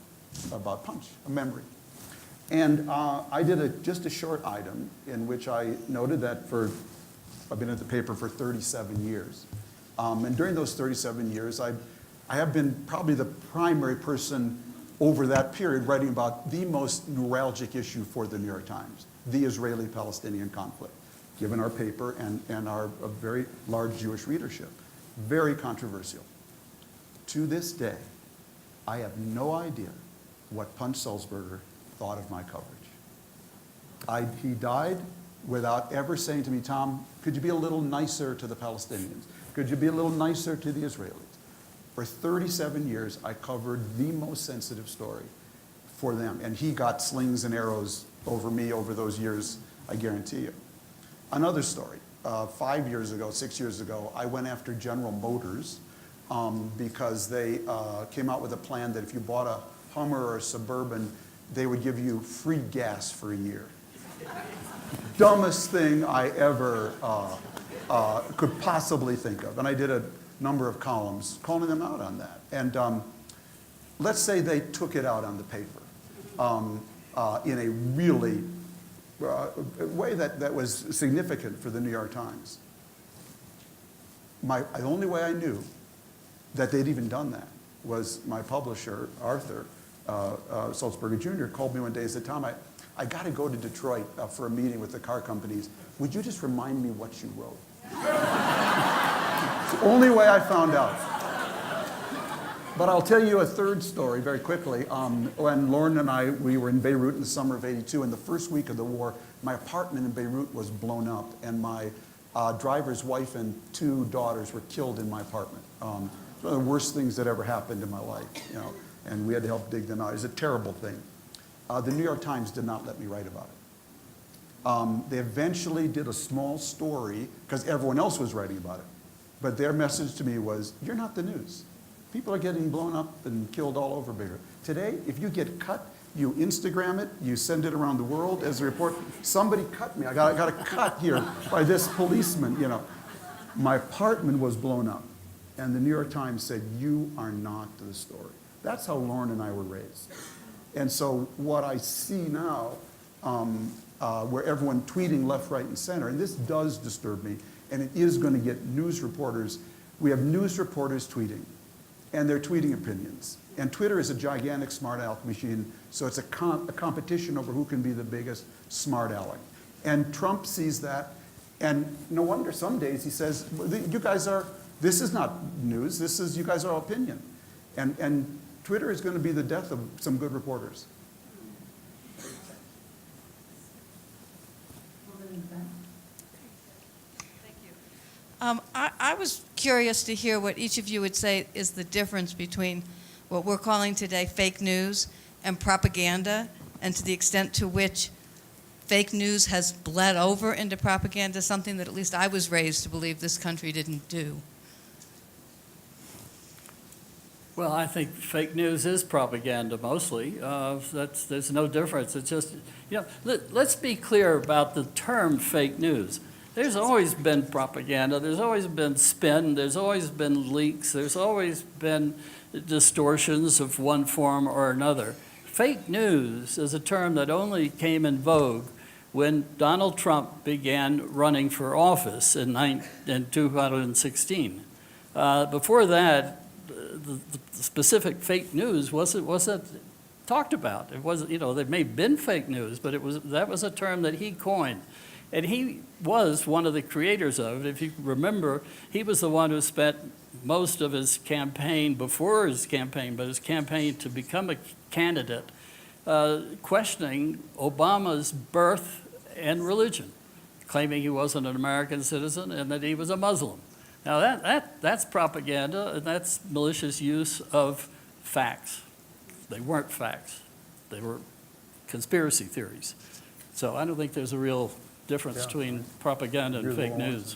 about Punch, a memory. And I did just a short item in which I noted that I've been at the paper for 37 years. And during those 37 years, I have been probably the primary person over that period writing about the most neuralgic issue for the New York Times, the Israeli-Palestinian conflict, given our paper and our very large Jewish readership. Very controversial. To this day, I have no idea what Punch Sulzberger thought of my coverage. He died without ever saying to me, Tom, could you be a little nicer to the Palestinians? Could you be a little nicer to the Israelis? For 37 years, I covered the most sensitive story for them. And he got slings and arrows over me over those years, I guarantee you. Another story, 5 years ago, 6 years ago, I went after General Motors because they came out with a plan that if you bought a Hummer or a Suburban, they would give you free gas for a year. Dumbest thing I ever could possibly think of. And I did a number of columns calling them out on that. And let's say they took it out on the paper in a really way that was significant for the New York Times. The only way I knew that they'd even done that was my publisher, Arthur Sulzberger Jr., called me one day and said, Tom, I got to go to Detroit for a meeting with the car companies. Would you just remind me what you wrote? It's the only way I found out. But I'll tell you a third story very quickly. When Loren and we were in Beirut in the summer of '82, in the first week of the war, my apartment in Beirut was blown up, and my driver's wife and 2 daughters were killed in my apartment. One of the worst things that ever happened in my life, and we had to help dig them out. It was a terrible thing. The New York Times did not let me write about it. They eventually did a small story because everyone else was writing about it. But their message to me was, you're not the news. People are getting blown up and killed all over bigger. Today, if you get cut, you Instagram it, you send it around the world as a report. Somebody cut me. I got a cut here by this policeman, you know. My apartment was blown up. And the New York Times said, you are not the story. That's how Loren and I were raised. And so what I see now, where everyone tweeting left, right, and center, and this does disturb me, and it is going to get news reporters. We have news reporters tweeting, and they're tweeting opinions. And Twitter is a gigantic smart aleck machine, so it's a competition over who can be the biggest smart aleck. And Trump sees that, and no wonder some days he says, you guys are, this is not news, this is, you guys are opinion. And Twitter is going to be the death of some good reporters.
I was curious to hear what each of you would say is the difference between what we're calling today fake news and propaganda, and to the extent to which fake news has bled over into propaganda, something that at least I was raised to believe this country didn't do.
Well, I think fake news is propaganda mostly. There's no difference. It's just, let's be clear about the term fake news. There's always been propaganda. There's always been spin. There's always been leaks. There's always been distortions of one form or another. Fake news is a term that only came in vogue when Donald Trump began running for office in 2016. Before that, the specific fake news wasn't talked about. It wasn't, there may have been fake news, but that was a term that he coined. And he was one of the creators of it. If you remember, he was the one who spent most of his campaign, before his campaign, but his campaign to become a candidate, questioning Obama's birth and religion, claiming he wasn't an American citizen and that he was a Muslim. Now that's propaganda, and that's malicious use of facts. They weren't facts. They were conspiracy theories. So I don't think there's a real difference between propaganda and fake news.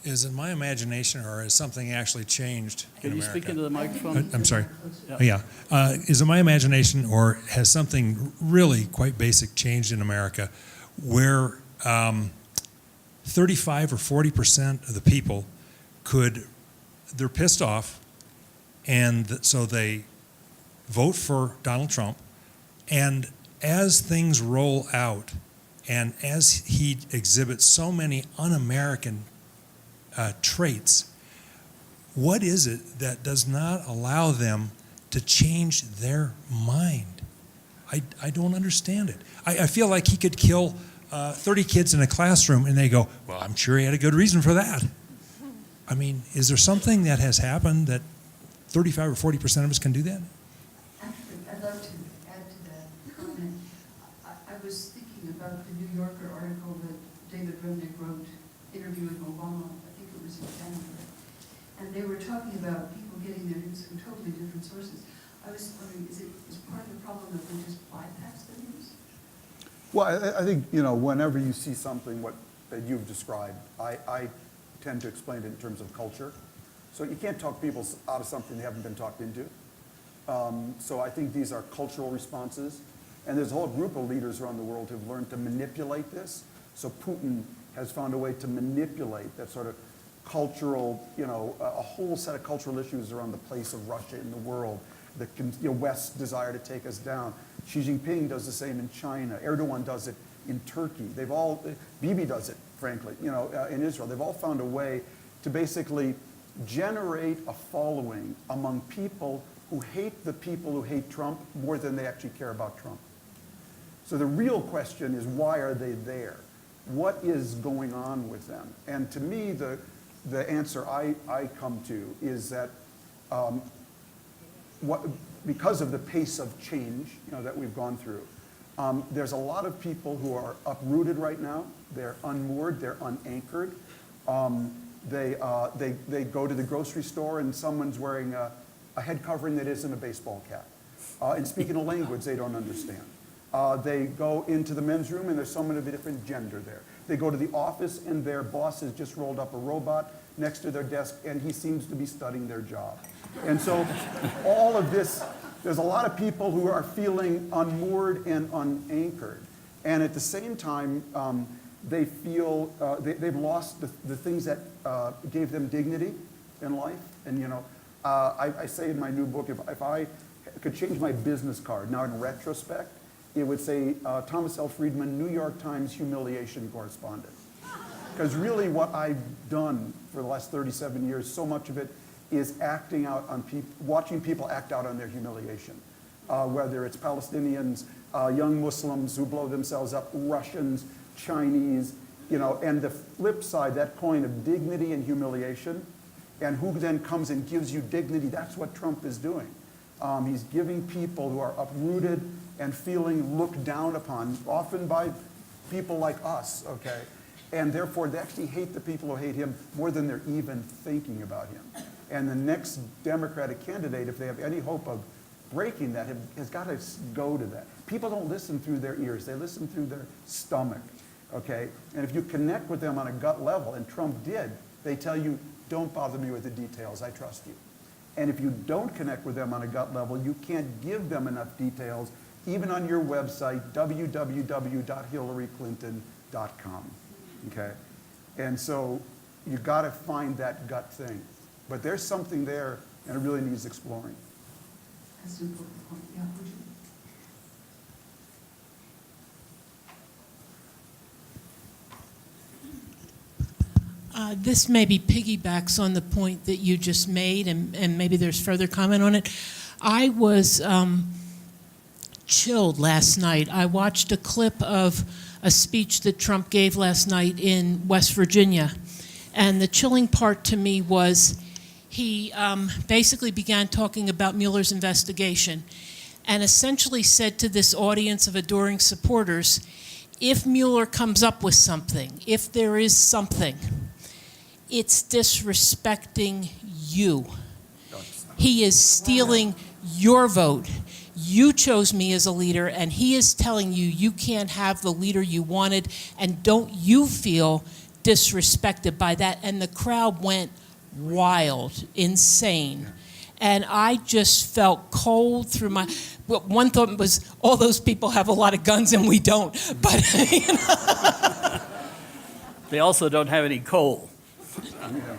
Is in my imagination, or has something actually changed in
Can you
America?
speak into the microphone?
I'm sorry.
Yeah.
Is in my imagination, or has something really quite basic changed in America, where 35 or 40% of the people they're pissed off, and so they vote for Donald Trump, and as things roll out, and as he exhibits so many un-American traits, what is it that does not allow them to change their mind? I don't understand it. I feel like he could kill 30 kids in a classroom and they go, well, I'm sure he had a good reason for that. I mean, is there something that has happened that 35 or 40% of us can do that?
Actually, I'd like to add to that comment. I was thinking about the New Yorker article that David Remnick wrote interviewing Obama, I think it was in January. And they were talking about people getting their news from totally different sources. I was wondering, is part of the problem that they just bypass the news?
Well, I think, whenever you see something that you've described, I tend to explain it in terms of culture. So you can't talk people out of something they haven't been talked into. So I think these are cultural responses. And there's a whole group of leaders around the world who've learned to manipulate this. So Putin has found a way to manipulate that sort of cultural, a whole set of cultural issues around the place of Russia in the world, the West's desire to take us down. Xi Jinping does the same in China. Erdogan does it in Turkey. Bibi does it, frankly, in Israel. They've all found a way to basically generate a following among people who hate the people who hate Trump more than they actually care about Trump. So the real question is, why are they there? What is going on with them? And to me, the answer I come to is that because of the pace of change that we've gone through, there's a lot of people who are uprooted right now. They're unmoored, they're unanchored. They go to the grocery store and someone's wearing a head covering that isn't a baseball cap. And speaking a language they don't understand. They go into the men's room and there's someone of a different gender there. They go to the office and their boss has just rolled up a robot next to their desk and he seems to be studying their job. And so all of this, there's a lot of people who are feeling unmoored and unanchored. And at the same time, they feel they've lost the things that gave them dignity in life. And you know, I say in my new book, if I could change my business card, now in retrospect, it would say Thomas L. Friedman, New York Times humiliation correspondent. Because really what I've done for the last 37 years, so much of it is acting out on people, watching people act out on their humiliation. Whether it's Palestinians, young Muslims who blow themselves up, Russians, Chinese, you know, and the flip side, that coin of dignity and humiliation, and who then comes and gives you dignity, that's what Trump is doing. He's giving people who are uprooted and feeling looked down upon, often by people like us, okay? And therefore, they actually hate the people who hate him more than they're even thinking about him. And the next Democratic candidate, if they have any hope of breaking that, has got to go to that. People don't listen through their ears, they listen through their stomach, okay? And if you connect with them on a gut level, and Trump did, they tell you, don't bother me with the details, I trust you. And if you don't connect with them on a gut level, you can't give them enough details, even on your website, www.hillaryclinton.com, okay? And so you got to find that gut thing. But there's something there, and it really needs exploring.
That's an important point. Yeah, would you?
This maybe piggybacks on the point that you just made, and maybe there's further comment on it. I was chilled last night. I watched a clip of a speech that Trump gave last night in West Virginia, and the chilling part to me was he basically began talking about Mueller's investigation and essentially said to this audience of adoring supporters, if Mueller comes up with something, if there is something, it's disrespecting you. He is stealing your vote. You chose me as a leader, and he is telling you you can't have the leader you wanted, and don't you feel disrespected by that? And the crowd went wild, insane. And I just felt cold through my, well, one thought was, all those people have a lot of guns and we don't. But, you know.
They also don't have any coal.
Yeah.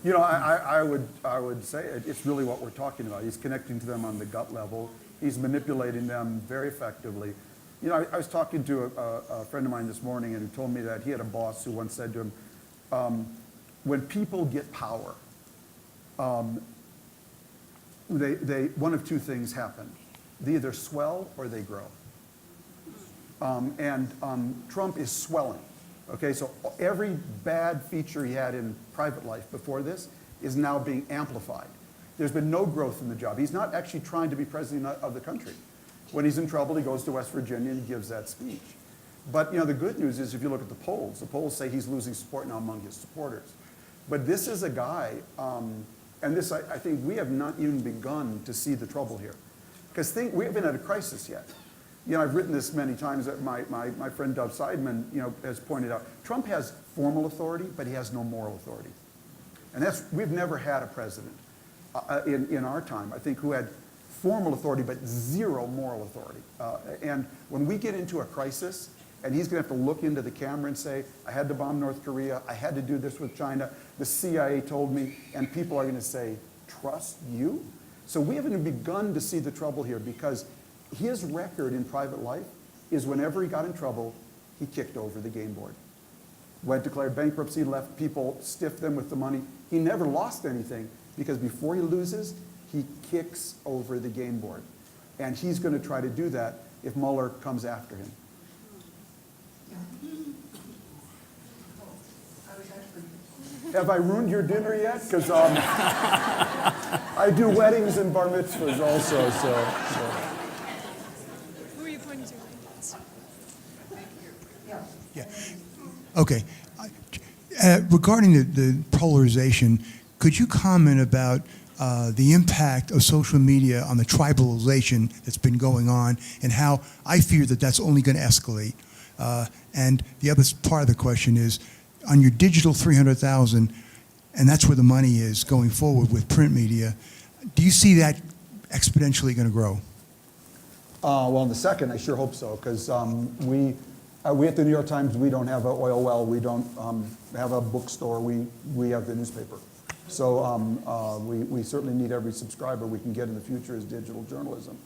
You know, I would say it's really what we're talking about. He's connecting to them on the gut level. He's manipulating them very effectively. You know, I was talking to a friend of mine this morning, and he told me that he had a boss who once said to him, when people get power, one of two things happen. They either swell or they grow. Trump is swelling. Okay, so every bad feature he had in private life before this is now being amplified. There's been no growth in the job. He's not actually trying to be president of the country. When he's in trouble, he goes to West Virginia and he gives that speech. But you know, the good news is if you look at the polls say he's losing support now among his supporters. But this is a guy, and this I think we have not even begun to see the trouble here. Because we haven't had a crisis yet. You know, I've written this many times that my friend Dov Seidman, you know, has pointed out, Trump has formal authority, but he has no moral authority. And we've never had a president in our time, I think, who had formal authority, but zero moral authority. And when we get into a crisis, and he's going to have to look into the camera and say, I had to bomb North Korea, I had to do this with China, the CIA told me, and people are going to say, trust you? So we haven't begun to see the trouble here, because his record in private life is whenever he got in trouble, he kicked over the game board. Went, declared bankruptcy, left people, stiffed them with the money. He never lost anything, because before he loses, he kicks over the game board. And he's going to try to do that if Mueller comes after him. Have I ruined your dinner yet? Because I do weddings and bar mitzvahs also, so.
Who are you pointing to?
Yeah. Okay.
Regarding the polarization, could you comment about the impact of social media on the tribalization that's been going on, and how I fear that that's only going to escalate? And the other part of the question is, on your digital 300,000, and that's where the money is going forward with print media, do you see that exponentially going to grow?
Well, in the second, I sure hope so, because we at the New York Times, we don't have an oil well, we don't have a bookstore, we have the newspaper. So we certainly need every subscriber we can get in the future as digital journalism.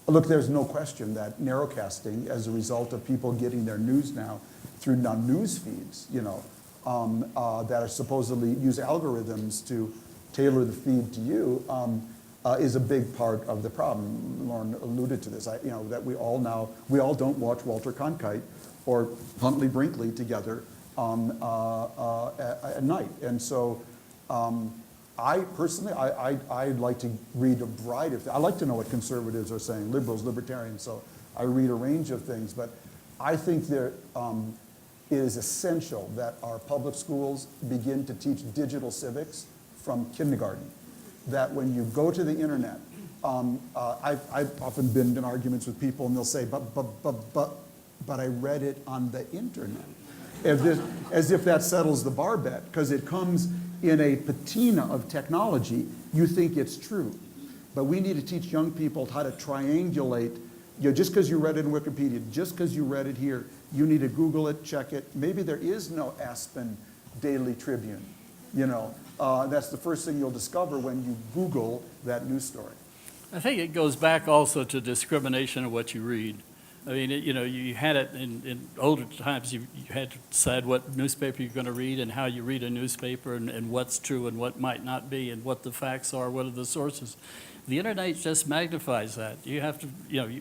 Look, there's no question that narrowcasting, as a result of people getting their news now through news feeds, that are supposedly use algorithms to tailor the feed to you, is a big part of the problem. Loren alluded to this. That we all don't watch Walter Cronkite or Huntley Brinkley together at night, and so. I personally, I'd like to read a variety of things. I like to know what conservatives are saying, liberals, libertarians, so I read a range of things. But I think it is essential that our public schools begin to teach digital civics from kindergarten. That when you go to the internet, I've often been in arguments with people and they'll say, but I read it on the internet. As if that settles the bar bet, because it comes in a patina of technology, you think it's true. But we need to teach young people how to triangulate. Just because you read it in Wikipedia, just because you read it here, you need to Google it, check it. Maybe there is no Aspen Daily Tribune. That's the first thing you'll discover when you Google that news story.
I think it goes back also to discrimination of what you read. I mean, you had it in older times, you had to decide what newspaper you're going to read and how you read a newspaper and what's true and what might not be and what the facts are, what are the sources. The internet just magnifies that. You have to,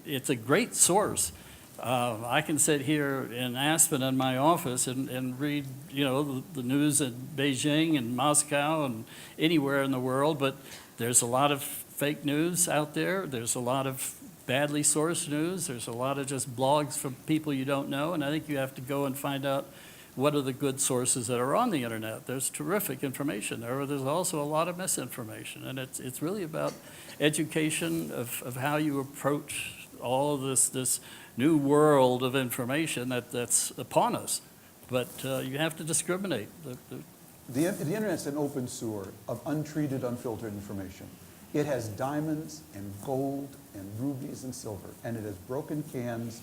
it's a great source. I can sit here in Aspen in my office and read, the news in Beijing and Moscow and anywhere in the world, but there's a lot of fake news out there. There's a lot of badly sourced news. There's a lot of just blogs from people you don't know, and I think you have to go and find out what are the good sources that are on the internet. There's terrific information there, but there's also a lot of misinformation, and it's really about education of how you approach all of this new world of information that's upon us. But you have to discriminate.
The internet's an open sewer of untreated, unfiltered information. It has diamonds and gold and rubies and silver, and it has broken cans,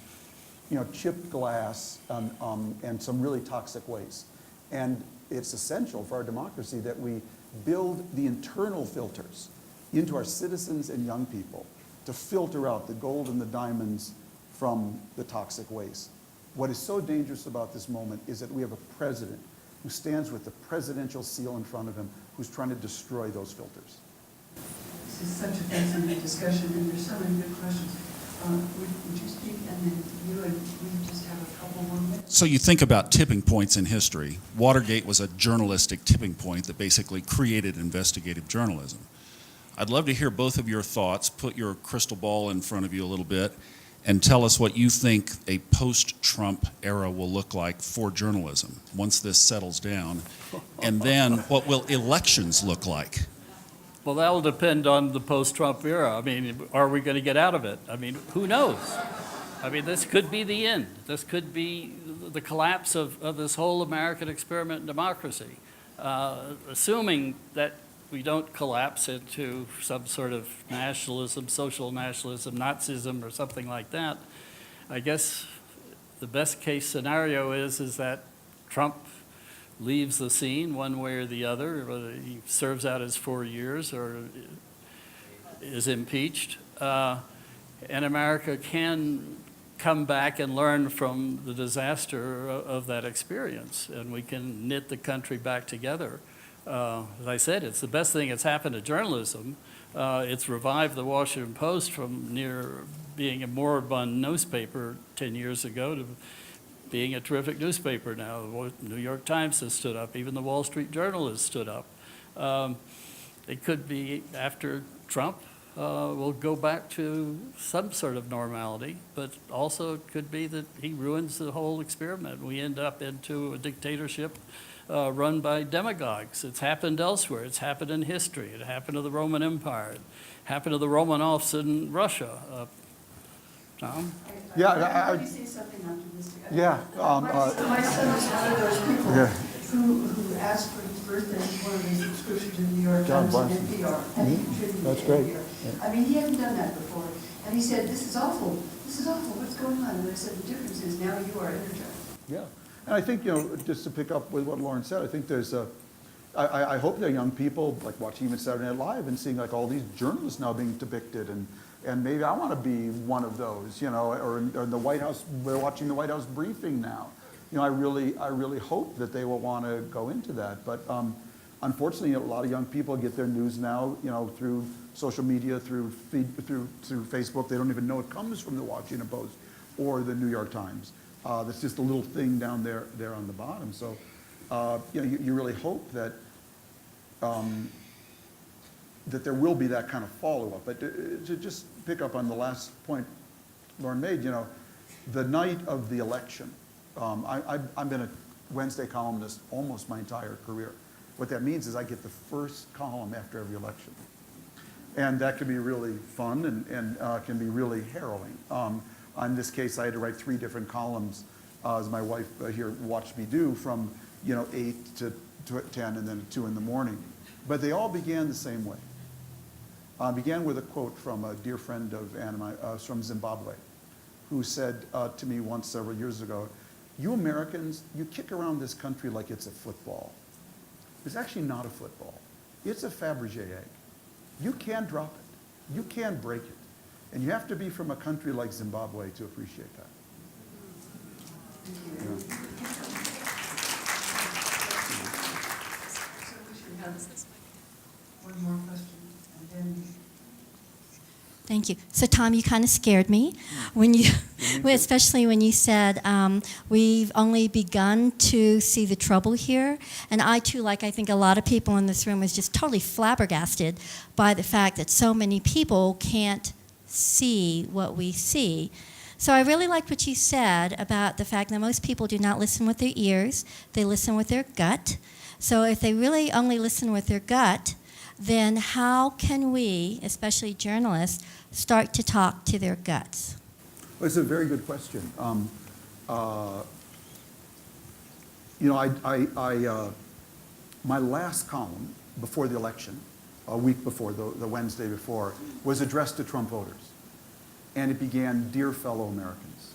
chipped glass, and some really toxic waste. And it's essential for our democracy that we build the internal filters into our citizens and young people to filter out the gold and the diamonds from the toxic waste. What is so dangerous about this moment is that we have a president who stands with the presidential seal in front of him, who's trying to destroy those filters.
This is such a fascinating discussion, and there's so many good questions. Would you speak, and then you and we just have a couple more minutes?
So you think about tipping points in history. Watergate was a journalistic tipping point that basically created investigative journalism. I'd love to hear both of your thoughts. Put your crystal ball in front of you a little bit and tell us what you think a post-Trump era will look like for journalism once this settles down. And then what will elections look like?
Well, that will depend on the post-Trump era. I mean, are we going to get out of it? I mean, who knows? I mean, this could be the end. This could be the collapse of this whole American experiment in democracy. Assuming that we don't collapse into some sort of nationalism, social nationalism, Nazism, or something like that, I guess the best case scenario is that Trump leaves the scene one way or the other, whether he serves out his 4 years or is impeached, and America can come back and learn from the disaster of that experience, and we can knit the country back together. As I said, it's the best thing that's happened to journalism. It's revived the Washington Post from near being a moribund newspaper 10 years ago to being a terrific newspaper now. The New York Times has stood up. Even the Wall Street Journal has stood up. It could be after Trump, we'll go back to some sort of normality, but also it could be that he ruins the whole experiment. We end up into a dictatorship run by demagogues. It's happened elsewhere. It's happened in history. It happened to the Roman Empire. It happened to the Romanovs in Russia. Tom?
Yeah,
Let me say something optimistic.
Yeah,
My son is one of those people
Yeah.
who asked for his birthday one of his subscriptions to the New York
God
Times
bless
and
him.
NPR. And he contributed
That's
to
great.
NPR. I mean, he hadn't done that before. And he said, this is awful. This is awful. What's going on? And I said, the difference is now you are energized.
Yeah, and I think, just to pick up with what Loren said, I think there's I hope there are young people like watching even Saturday Night Live and seeing like all these journalists now being depicted, and maybe I want to be one of those, or in the White House, we're watching the White House briefing now. I really hope that they will want to go into that, but unfortunately, a lot of young people get their news now, through social media, through Facebook. They don't even know it comes from the Washington Post or the New York Times. That's just a little thing down there on the bottom. So, you really hope that that there will be that kind of follow-up. But to just pick up on the last point Loren made, the night of the election, I've been a Wednesday columnist almost my entire career. What that means is I get the first column after every election. And that can be really fun and can be really harrowing. In this case, I had to write 3 different columns, as my wife here watched me do, from 8 to 10 and then 2 in the morning. But they all began the same way. Began with a quote from a dear friend of Anna, from Zimbabwe, who said to me once several years ago, "You Americans, you kick around this country like it's a football. It's actually not a football. It's a Fabergé egg. You can't drop it. You can't break it. And you have to be from a country like Zimbabwe to appreciate that." Yeah.
So we should have one more question, and then
Thank you. So, Tom, you kind of scared me when you, especially when you said we've only begun to see the trouble here. And I, too, like I think a lot of people in this room, was just totally flabbergasted by the fact that so many people can't see what we see. So I really liked what you said about the fact that most people do not listen with their ears, they listen with their gut. So if they really only listen with their gut, then how can we, especially journalists, start to talk to their guts?
Well, it's a very good question. My last column before the election, a week before, the Wednesday before, was addressed to Trump voters. And it began, "Dear fellow Americans."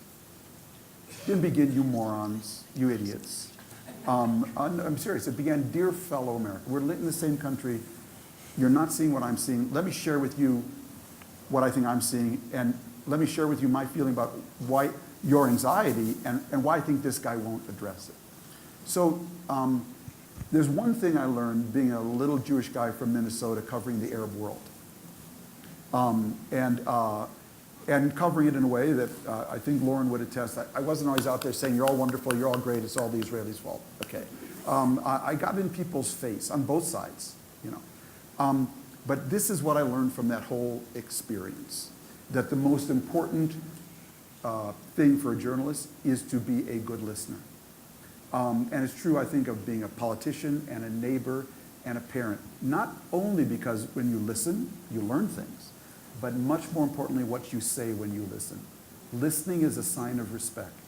It didn't begin, "You morons, you idiots." I'm serious. It began, "Dear fellow Americans. We're in the same country. You're not seeing what I'm seeing. Let me share with you what I think I'm seeing, and let me share with you my feeling about why your anxiety and why I think this guy won't address it." So there's one thing I learned being a little Jewish guy from Minnesota covering the Arab world. And covering it in a way that I think Loren would attest. I wasn't always out there saying, "You're all wonderful, you're all great, it's all the Israelis' fault." Okay. I got in people's face on both sides, But this is what I learned from that whole experience, that the most important thing for a journalist is to be a good listener. And it's true, I think, of being a politician and a neighbor and a parent. Not only because when you listen, you learn things, but much more importantly, what you say when you listen. Listening is a sign of respect.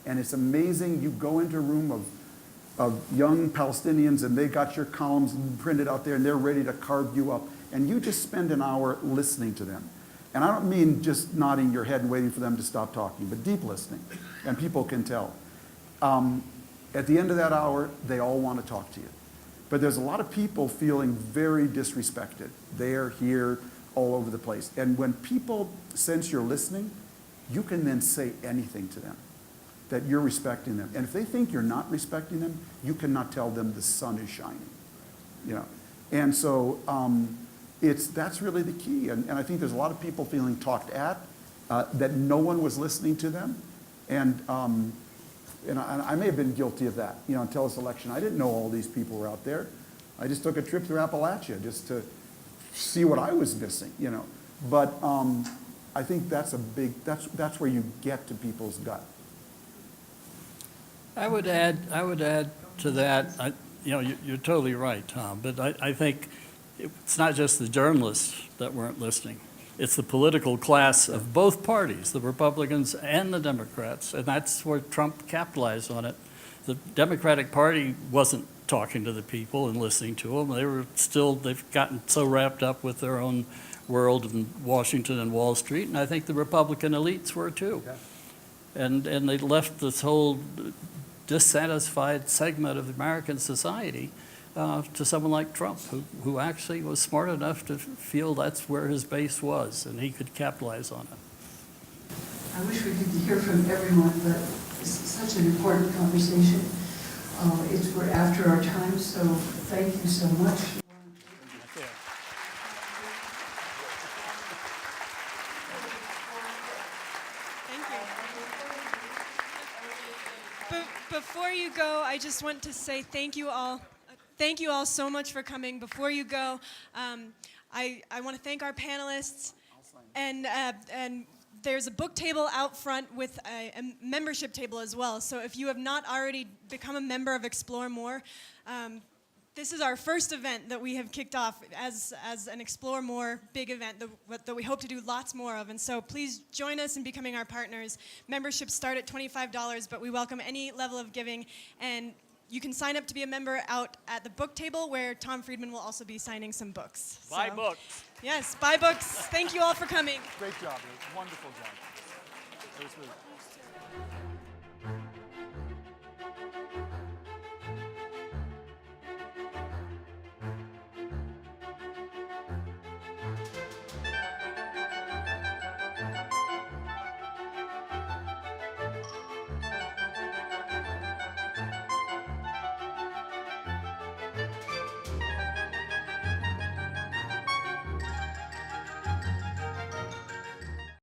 And it's amazing, you go into a room of young Palestinians and they got your columns printed out there and they're ready to carve you up. And you just spend an hour listening to them. And I don't mean just nodding your head and waiting for them to stop talking, but deep listening. And people can tell. At the end of that hour, they all want to talk to you. But there's a lot of people feeling very disrespected. There, here, all over the place. And when people sense you're listening, you can then say anything to them, that you're respecting them. And if they think you're not respecting them, you cannot tell them the sun is shining. And so that's really the key. And I think there's a lot of people feeling talked at, that no one was listening to them. And I may have been guilty of that, until this election. I didn't know all these people were out there. I just took a trip through Appalachia just to see what I was missing, But I think that's where you get to people's gut.
I would add to that. You're totally right, Tom. But I think it's not just the journalists that weren't listening. It's the political class of both parties, the Republicans and the Democrats, and that's where Trump capitalized on it. The Democratic Party wasn't talking to the people and listening to them. They've gotten so wrapped up with their own world in Washington and Wall Street, and I think the Republican elites were too.
Yeah.
And they left this whole dissatisfied segment of American society to someone like Trump, who actually was smart enough to feel that's where his base was, and he could capitalize on it.
I wish we could hear from everyone, but it's such an important conversation. We're after our time, so thank you so much.
Before you go, I just want to say thank you all. Thank you all so much for coming. Before you go, I want to thank our panelists, and there's a book table out front with a membership table as well. So if you have not already become a member of Explore More, this is our first event that we have kicked off as an Explore More big event that we hope to do lots more of. And so please join us in becoming our partners. Memberships start at $25, but we welcome any level of giving. And you can sign up to be a member out at the book table, where Tom Friedman will also be signing some books.
Buy books.
Yes, buy books. Thank you all for coming.
Great job, Ruth. Wonderful job. It was really